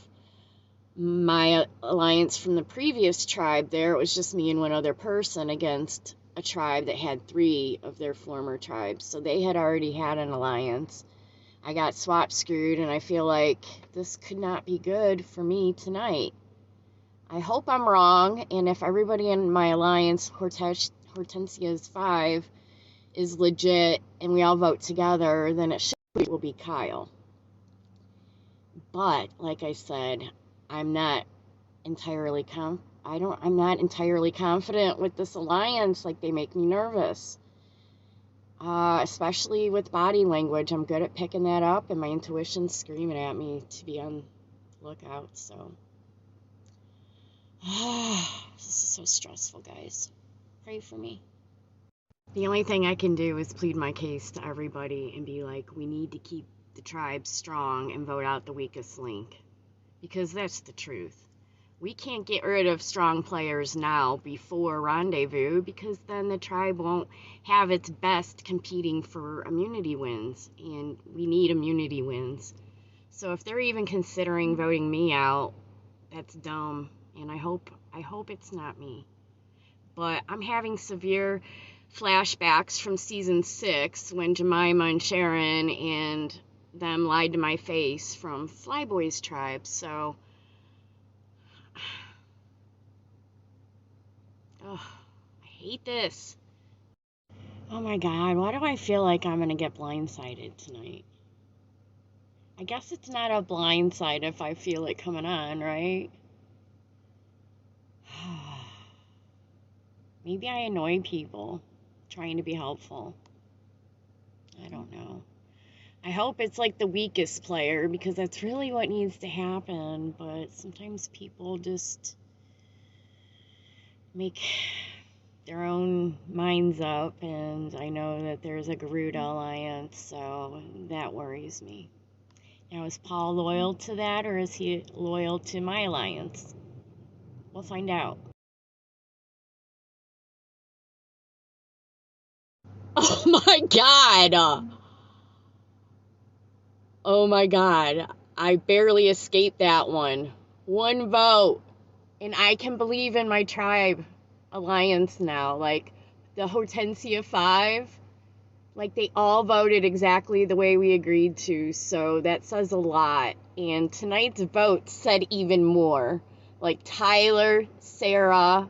my alliance from the previous tribe there. It was just me and one other person against a tribe that had 3 of their former tribes. So they had already had an alliance. I got swap screwed, and I feel like this could not be good for me tonight. I hope I'm wrong, and if everybody in my alliance, Hortensia's 5, is legit, and we all vote together, then it will be Kyle. But, like I said, I'm not entirely confident with this alliance. Like, they make me nervous. Especially with body language. I'm good at picking that up, and my intuition's screaming at me to be on lookout, so. This is so stressful, guys. Pray for me. The only thing I can do is plead my case to everybody and be like, we need to keep the tribe strong and vote out the weakest link. Because that's the truth. We can't get rid of strong players now before Rendezvous because then the tribe won't have its best competing for immunity wins. And we need immunity wins. So if they're even considering voting me out, that's dumb. And I hope it's not me. But I'm having severe flashbacks from season 6 when Jemima and Sharon and them lied to my face from Flyboy's tribe. So, I hate this. Oh my God, why do I feel like I'm gonna get blindsided tonight? I guess it's not a blindside if I feel it coming on, right? Maybe I annoy people trying to be helpful. I don't know. I hope it's like the weakest player because that's really what needs to happen. But sometimes people just make their own minds up, and I know that there's a Garuda alliance, so that worries me. Now, is Paul loyal to that, or is he loyal to my alliance? We'll find out. Oh my God! Oh my God. I barely escaped that one. One vote. And I can believe in my tribe alliance now. Like, the Hortensia 5, like, they all voted exactly the way we agreed to. So that says a lot. And tonight's vote said even more. Like, Tyler, Sarah,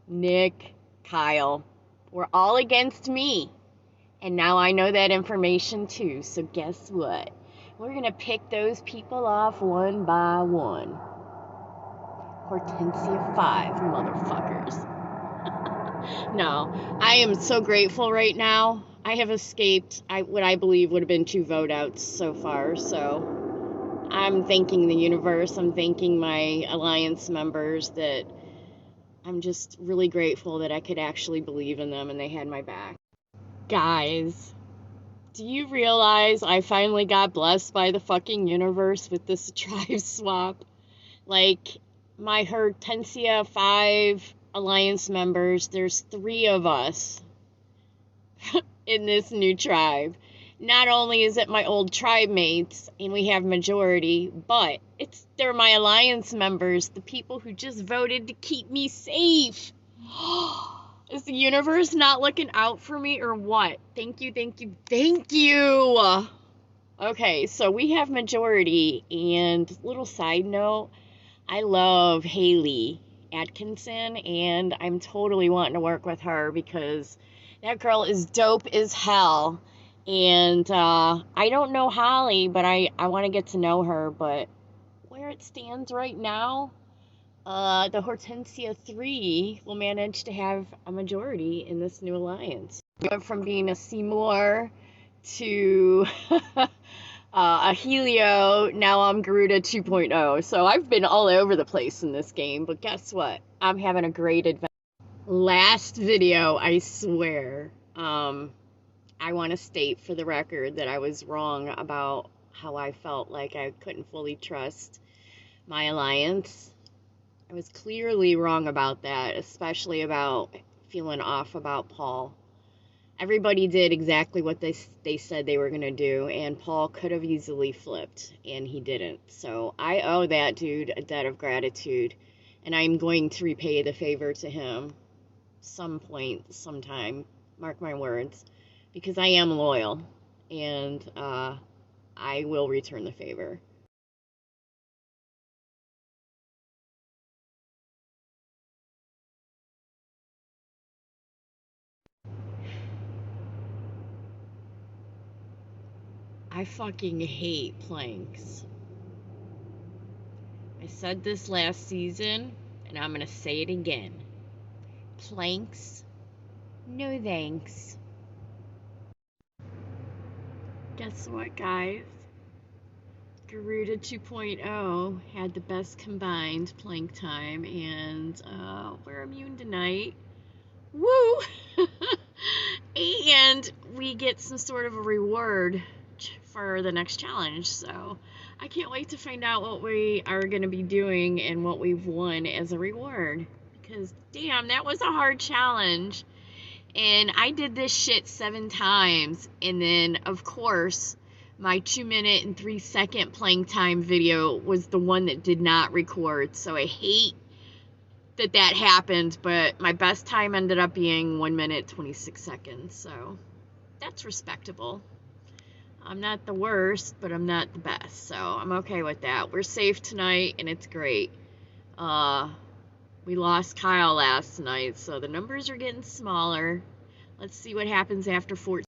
Nick, Kyle were all against me. And now I know that information too. So guess what? We're going to pick those people off one by one. Hortensia 5, motherfuckers. No, I am so grateful right now. I have escaped what I believe would have been 2 vote outs so far. So I'm thanking the universe. I'm thanking my alliance members that I'm just really grateful that I could actually believe in them and they had my back. Guys, do you realize I finally got blessed by the fucking universe with this tribe swap? Like, my Hortensia 5 alliance members, there's 3 of us in this new tribe. Not only is it my old tribe mates and we have majority, but they're my alliance members, the people who just voted to keep me safe. Is the universe not looking out for me or what? Thank you, thank you, thank you. Okay, so we have majority, and little side note, I love Haley Atkinson, and I'm totally wanting to work with her because that girl is dope as hell. And I don't know Holly, but I want to get to know her. But where it stands right now, the Hortensia 3 will manage to have a majority in this new alliance. We went from being a Seymour to a Helio, now I'm Garuda 2.0. So I've been all over the place in this game, but guess what? I'm having a great adventure. Last video, I swear, I want to state for the record that I was wrong about how I felt like I couldn't fully trust my alliance. I was clearly wrong about that, especially about feeling off about Paul. Everybody did exactly what they said they were going to do, and Paul could have easily flipped, and he didn't. So I owe that dude a debt of gratitude, and I'm going to repay the favor to him some point, sometime, mark my words, because I am loyal, and I will return the favor. I fucking hate planks. I said this last season, and I'm going to say it again. Planks, no thanks. Guess what, guys? Garuda Super 2.0 had the best combined plank time, and we're immune tonight. Woo! And we get some sort of a reward for the next challenge, so I can't wait to find out what we are going to be doing and what we've won as a reward, because damn, that was a hard challenge. And I did this shit 7 times, and then of course my 2-minute and 3-second playing time video was the one that did not record, so I hate that happened, but my best time ended up being 1 minute 26 seconds, so that's respectable. I'm not the worst, but I'm not the best, so I'm okay with that. We're safe tonight, and it's great. We lost Kyle last night, so the numbers are getting smaller. Let's see what happens after 14.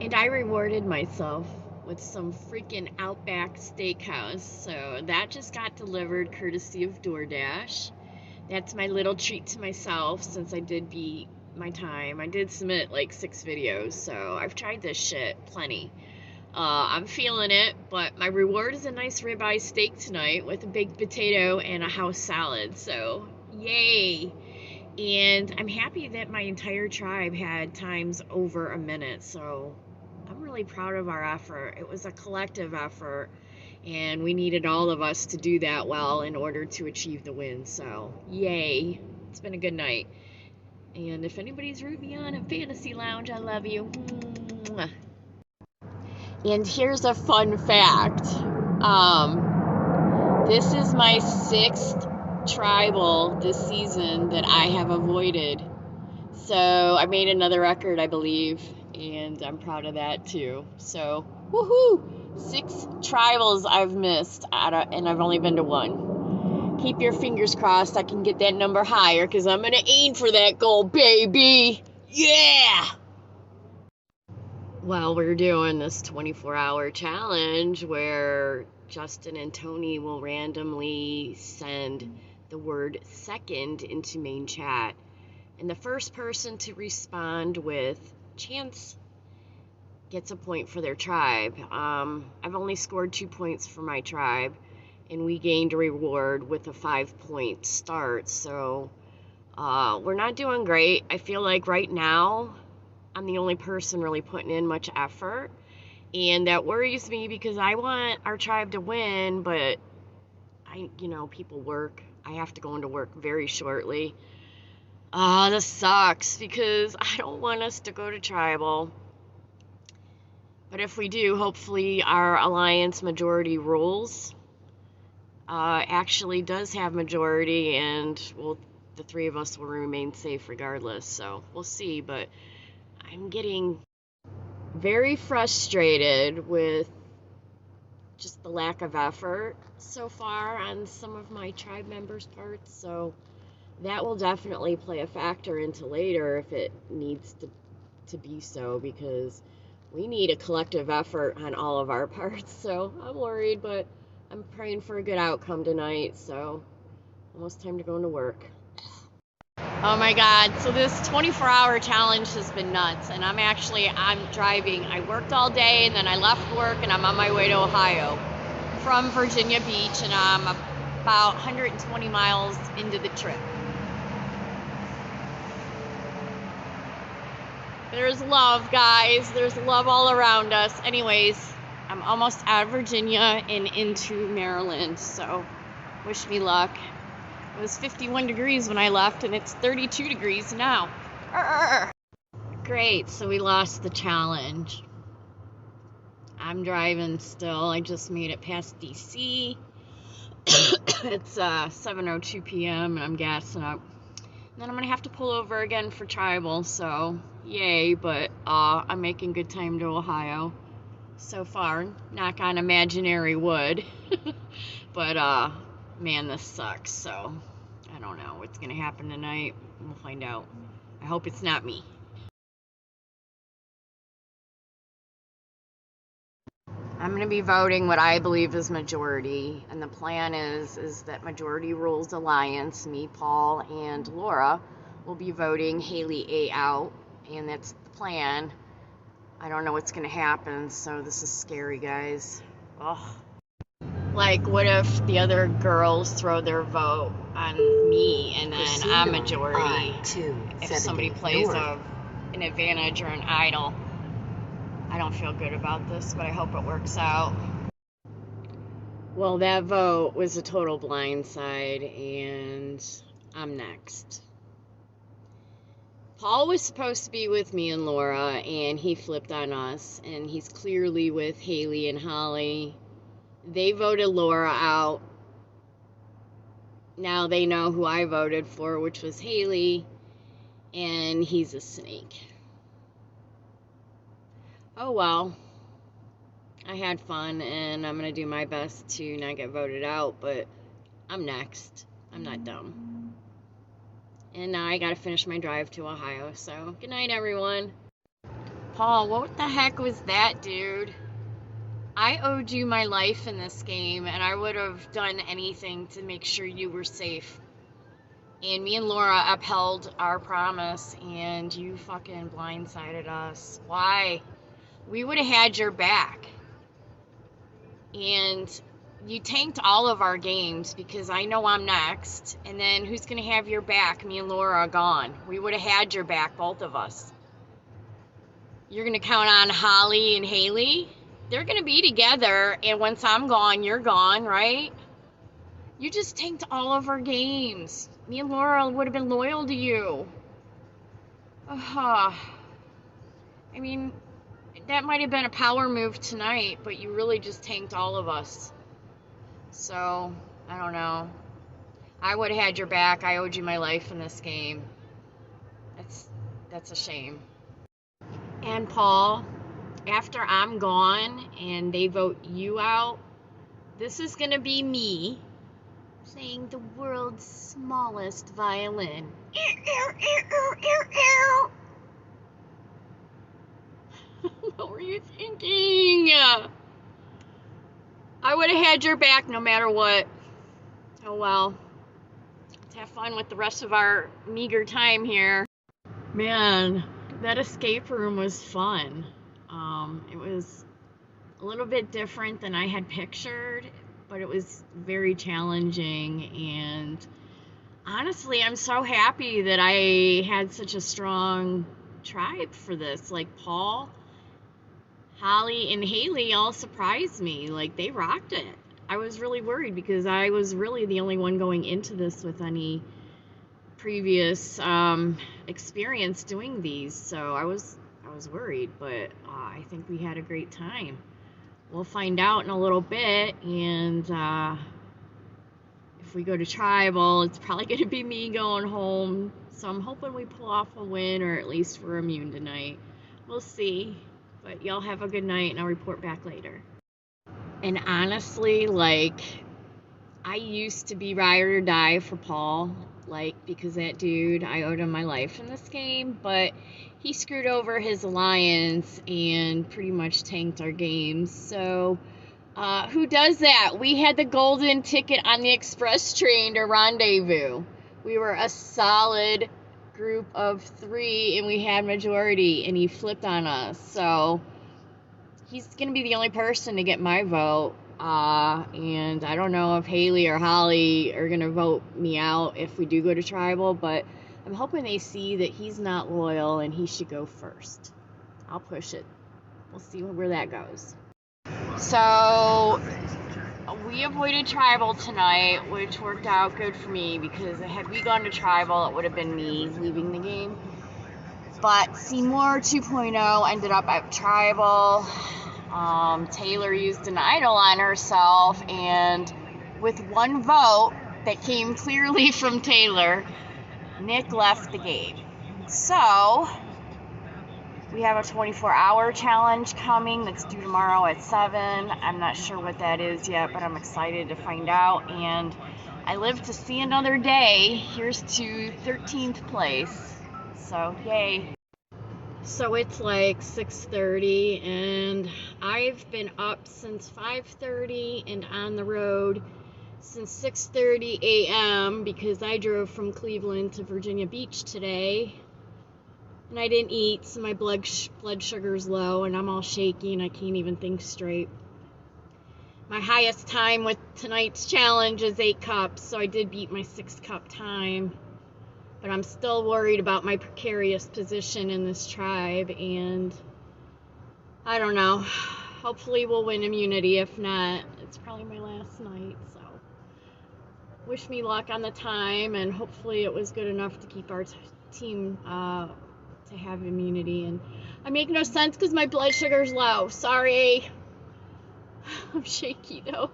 And I rewarded myself with some freaking Outback Steakhouse, so that just got delivered courtesy of DoorDash. That's my little treat to myself since I did beat my time. I did submit like 6 videos, so I've tried this shit plenty. I'm feeling it, but my reward is a nice ribeye steak tonight with a baked potato and a house salad, so yay. And I'm happy that my entire tribe had times over a minute, so I'm really proud of our effort. It was a collective effort, and we needed all of us to do that well in order to achieve the win, so yay. It's been a good night. And if anybody's rooting me on in Fantasy Lounge, I love you. Mwah. And here's a fun fact. This is my 6th tribal this season that I have avoided. So I made another record, I believe, and I'm proud of that too. So, woohoo! 6 tribals I've missed, and I've only been to 1. Keep your fingers crossed I can get that number higher, because I'm going to aim for that goal, baby! Yeah! Well, we're doing this 24-hour challenge where Justin and Tony will randomly send the word second into main chat. And the first person to respond with chance gets a point for their tribe. I've only scored 2 points for my tribe, and we gained a reward with a 5-point start. So we're not doing great. I feel like right now I'm the only person really putting in much effort, and that worries me because I want our tribe to win, but people work. I have to go into work very shortly. This sucks because I don't want us to go to tribal. But if we do, hopefully our alliance majority rules actually does have majority, and the 3 of us will remain safe regardless. So we'll see, but I'm getting very frustrated with just the lack of effort so far on some of my tribe members' parts, so that will definitely play a factor into later if it needs to be so, because we need a collective effort on all of our parts. So I'm worried, but I'm praying for a good outcome tonight, so almost time to go into work. Oh my god, so this 24-hour challenge has been nuts, and I'm driving. I worked all day, and then I left work, and I'm on my way to Ohio from Virginia Beach, and I'm about 120 miles into the trip. There's love, guys. There's love all around us. Anyways, I'm almost out of Virginia and into Maryland, so wish me luck. It was 51 degrees when I left, and it's 32 degrees now. Great, so we lost the challenge. I'm driving still. I just made it past DC. It's 7:02 p.m. and I'm gassing up. And then I'm gonna have to pull over again for tribal, so yay, but I'm making good time to Ohio so far. Knock on imaginary wood. But man, this sucks, so I don't know what's gonna happen tonight. We'll find out. I hope it's not me. I'm going to be voting what I believe is majority, and the plan is that Majority Rules Alliance, me, Paul, and Laura, will be voting Haley A out, and that's the plan. I don't know what's going to happen, so this is scary, guys. Ugh. Like, what if the other girls throw their vote on me and then I'm majority? If somebody plays an advantage or an idol. I don't feel good about this, but I hope it works out. Well, that vote was a total blindside, and I'm next. Paul was supposed to be with me and Laura, and he flipped on us, and he's clearly with Haley and Holly. They voted Laura out. Now they know who I voted for, which was Haley, and he's a snake. Oh well. I had fun, and I'm going to do my best to not get voted out, but I'm next. I'm not dumb. And now I got to finish my drive to Ohio, so good night, everyone. Paul, what the heck was that, dude? I owed you my life in this game, and I would have done anything to make sure you were safe. And me and Laura upheld our promise, and you fucking blindsided us. Why? We would have had your back. And you tanked all of our games because I know I'm next. And then who's going to have your back? Me and Laura are gone. We would have had your back, both of us. You're going to count on Holly and Haley? They're going to be together, and once I'm gone, you're gone, right? You just tanked all of our games. Me and Laura would have been loyal to you. I mean, that might have been a power move tonight, but you really just tanked all of us. So, I don't know. I would have had your back. I owed you my life in this game. That's a shame. And Paul, after I'm gone and they vote you out, this is going to be me playing the world's smallest violin. What were you thinking? I would have had your back no matter what. Oh well. Let's have fun with the rest of our meager time here. Man, that escape room was fun. It was a little bit different than I had pictured, but it was very challenging, and honestly, I'm so happy that I had such a strong tribe for this. Like, Paul, Holly, and Haley all surprised me. Like, they rocked it. I was really worried because I was really the only one going into this with any previous experience doing these, so I was worried, but I think we had a great time. We'll find out in a little bit, and if we go to tribal, it's probably going to be me going home, so I'm hoping we pull off a win, or at least we're immune tonight. We'll see, but y'all have a good night, and I'll report back later. And honestly, like, I used to be ride or die for Paul, like, because that dude, I owed him my life in this game, but he screwed over his alliance and pretty much tanked our games. So, who does that? We had the golden ticket on the express train to Rendezvous. We were a solid group of 3, and we had majority, and he flipped on us. So, he's going to be the only person to get my vote. And I don't know if Haley or Holly are going to vote me out if we do go to tribal, but I'm hoping they see that he's not loyal and he should go first. I'll push it. We'll see where that goes. So, we avoided tribal tonight, which worked out good for me because had we gone to tribal, it would have been me leaving the game. But Seymour 2.0 ended up at tribal. Taylor used an idol on herself, and with one vote that came clearly from Taylor, Nick left the game. So, we have a 24-hour challenge coming that's due tomorrow at 7. I'm not sure what that is yet, but I'm excited to find out, and I live to see another day. Here's to 13th place. So, yay. So it's like 6:30, and I've been up since 5:30 and on the road since 6:30 a.m. because I drove from Cleveland to Virginia Beach today, and I didn't eat, so my blood sugar's low, and I'm all shaky, and I can't even think straight. My highest time with tonight's challenge is 8 cups, so I did beat my 6 cup time. But I'm still worried about my precarious position in this tribe, and I don't know. Hopefully we'll win immunity. If not, it's probably my last night, so wish me luck on the time, and hopefully it was good enough to keep our team to have immunity. And I make no sense because my blood sugar's low. Sorry. I'm shaky though.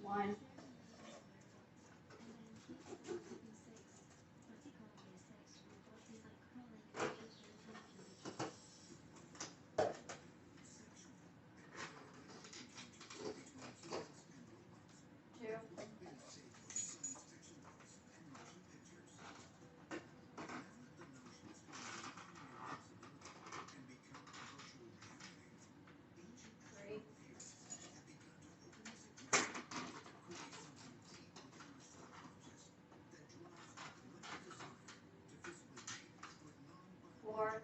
One. Four.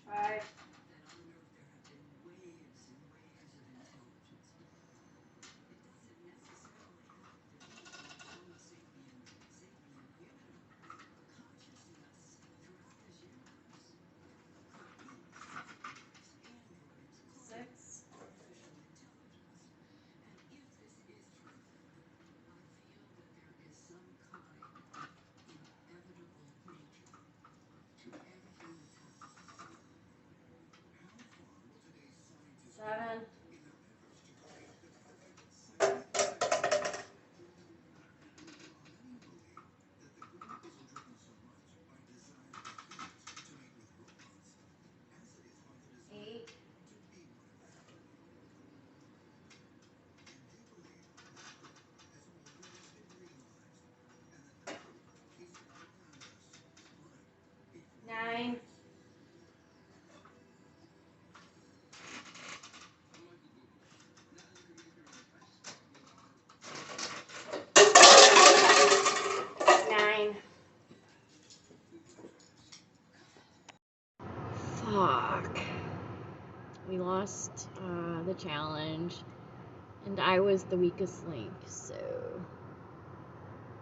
5. 6. 7. 8. 9. 9. Fuck. We lost the challenge, and I was the weakest link, so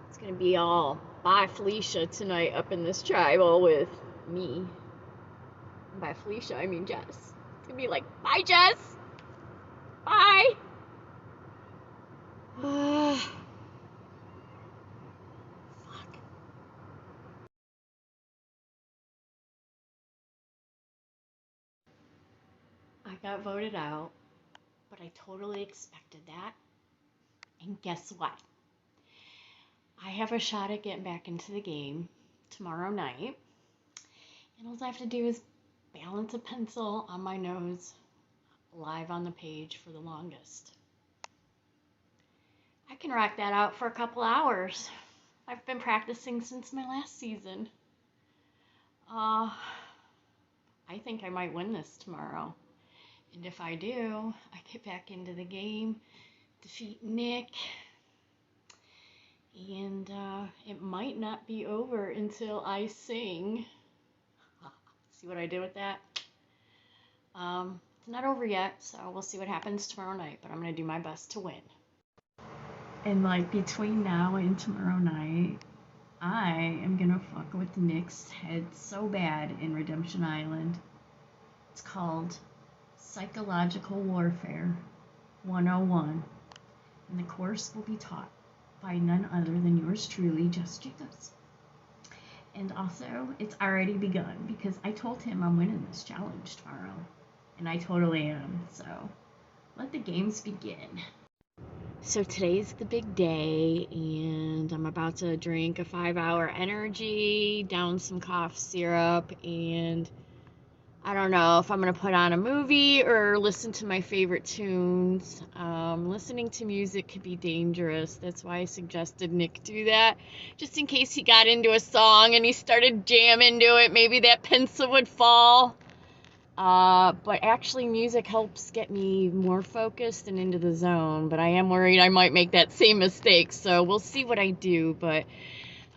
it's gonna be all bye Felicia tonight up in this tribal with me. And by Felicia, I mean Jess. It's gonna be like, bye Jess! Bye! Fuck. I got voted out, but I totally expected that. And guess what? I have a shot at getting back into the game tomorrow night. And all I have to do is balance a pencil on my nose live on the page for the longest. I can rock that out for a couple hours. I've been practicing since my last season. I think I might win this tomorrow. And if I do, I get back into the game, defeat Nick, and it might not be over until I sing. See what I did with that? It's not over yet, so we'll see what happens tomorrow night, but I'm going to do my best to win. And like between now and tomorrow night, I am going to fuck with Nick's head so bad in Redemption Island. It's called Psychological Warfare 101, and the course will be taught by none other than yours truly, Jess Jacobs. And also, it's already begun because I told him I'm winning this challenge tomorrow, and I totally am, so let the games begin. So today's the big day, and I'm about to drink a 5-hour energy, down some cough syrup, and I don't know if I'm going to put on a movie or listen to my favorite tunes. Listening to music could be dangerous. That's why I suggested Nick do that. Just in case he got into a song and he started jamming to it, maybe that pencil would fall. But actually music helps get me more focused and into the zone. But I am worried I might make that same mistake. So we'll see what I do. But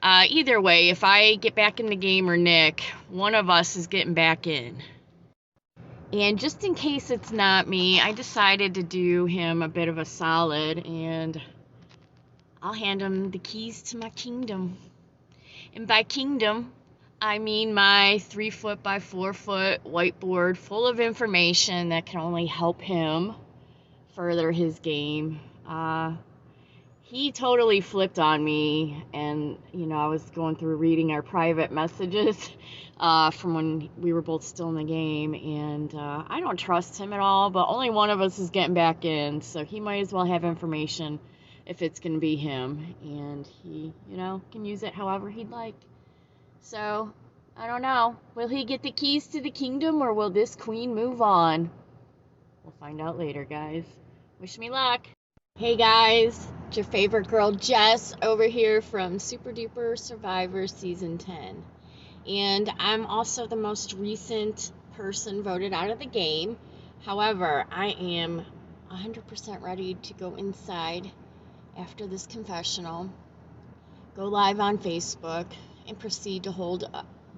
either way, if I get back in the game or Nick, one of us is getting back in. And just in case it's not me, I decided to do him a bit of a solid, and I'll hand him the keys to my kingdom. And by kingdom, I mean my 3-foot by 4-foot whiteboard full of information that can only help him further his game. He totally flipped on me, and I was going through reading our private messages from when we were both still in the game, and I don't trust him at all, but only one of us is getting back in, so he might as well have information if it's going to be him, and he, can use it however he'd like. So, I don't know. Will he get the keys to the kingdom, or will this queen move on? We'll find out later, guys. Wish me luck. Hey guys, it's your favorite girl Jess over here from Super Duper Survivor Season 10. And I'm also the most recent person voted out of the game. However, I am 100% ready to go inside after this confessional, go live on Facebook, and proceed to hold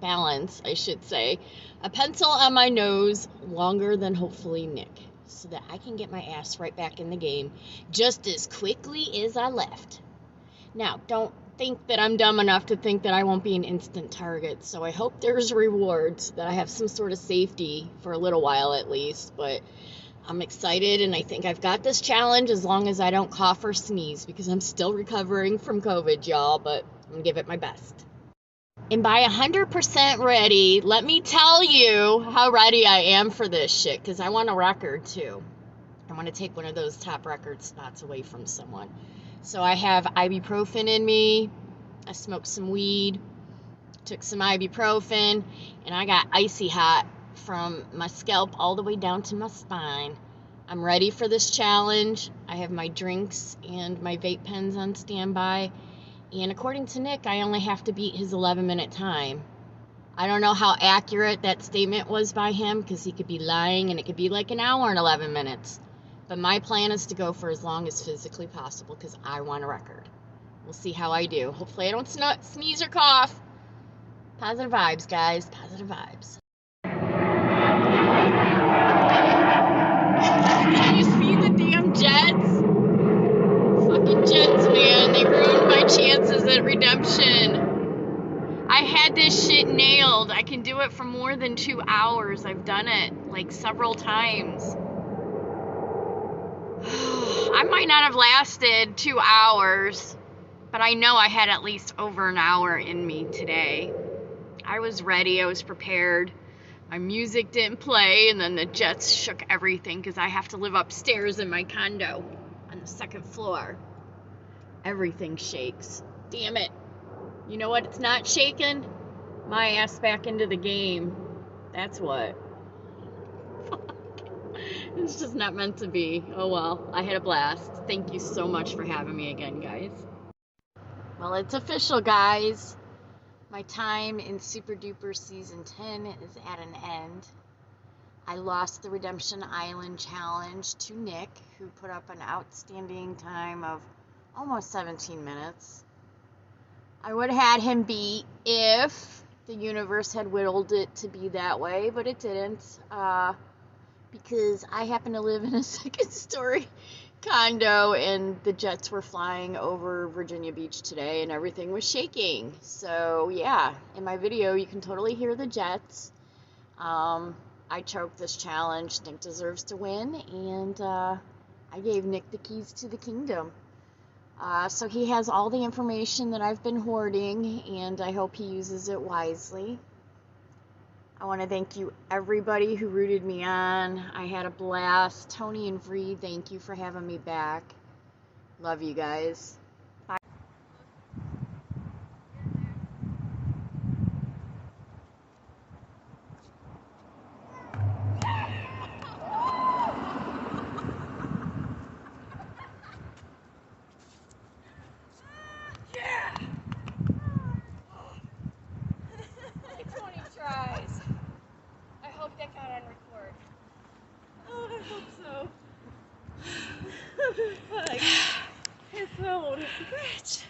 balance, I should say, a pencil on my nose longer than hopefully Nick, so that I can get my ass right back in the game just as quickly as I left. Now, don't think that I'm dumb enough to think that I won't be an instant target, so I hope there's rewards, that I have some sort of safety for a little while at least, but I'm excited, and I think I've got this challenge as long as I don't cough or sneeze, because I'm still recovering from COVID, y'all, but I'm going to give it my best. And by 100% ready, let me tell you how ready I am for this shit, because I want a record too. I want to take one of those top record spots away from someone. So I have ibuprofen in me. I smoked some weed, took some ibuprofen, and I got icy hot from my scalp all the way down to my spine. I'm ready for this challenge. I have my drinks and my vape pens on standby. And according to Nick, I only have to beat his 11-minute time. I don't know how accurate that statement was by him, because he could be lying and it could be like an hour and 11 minutes. But my plan is to go for as long as physically possible, because I want a record. We'll see how I do. Hopefully I don't sneeze or cough. Positive vibes, guys. Positive vibes. Can you see the damn Jets? Fucking Jets, man. They ruined my chances at redemption. I had this shit nailed. I can do it for more than 2 hours. I've done it like several times. I might not have lasted 2 hours, but I know I had at least over an hour in me today. I was ready. I was prepared. My music didn't play, and then the Jets shook everything, because I have to live upstairs in my condo on the 2nd floor. Everything shakes. Damn it. You know what? It's not shaking. My ass back into the game. That's what. It's just not meant to be. Oh well. I had a blast. Thank you so much for having me again, guys. Well, it's official, guys. My time in Super Duper Season 10 is at an end. I lost the Redemption Island Challenge to Nick, who put up an outstanding time of almost 17 minutes. I would have had him beat if the universe had whittled it to be that way, but it didn't, because I happen to live in a 2nd-story condo, and the Jets were flying over Virginia Beach today, and everything was shaking. So yeah, in my video you can totally hear the Jets. I choked this challenge. Nick deserves to win, and I gave Nick the keys to the kingdom. So he has all the information that I've been hoarding, and I hope he uses it wisely. I want to thank you, everybody who rooted me on. I had a blast. Tony and Vree, thank you for having me back. Love you guys. Bye. Like, it's so scratch.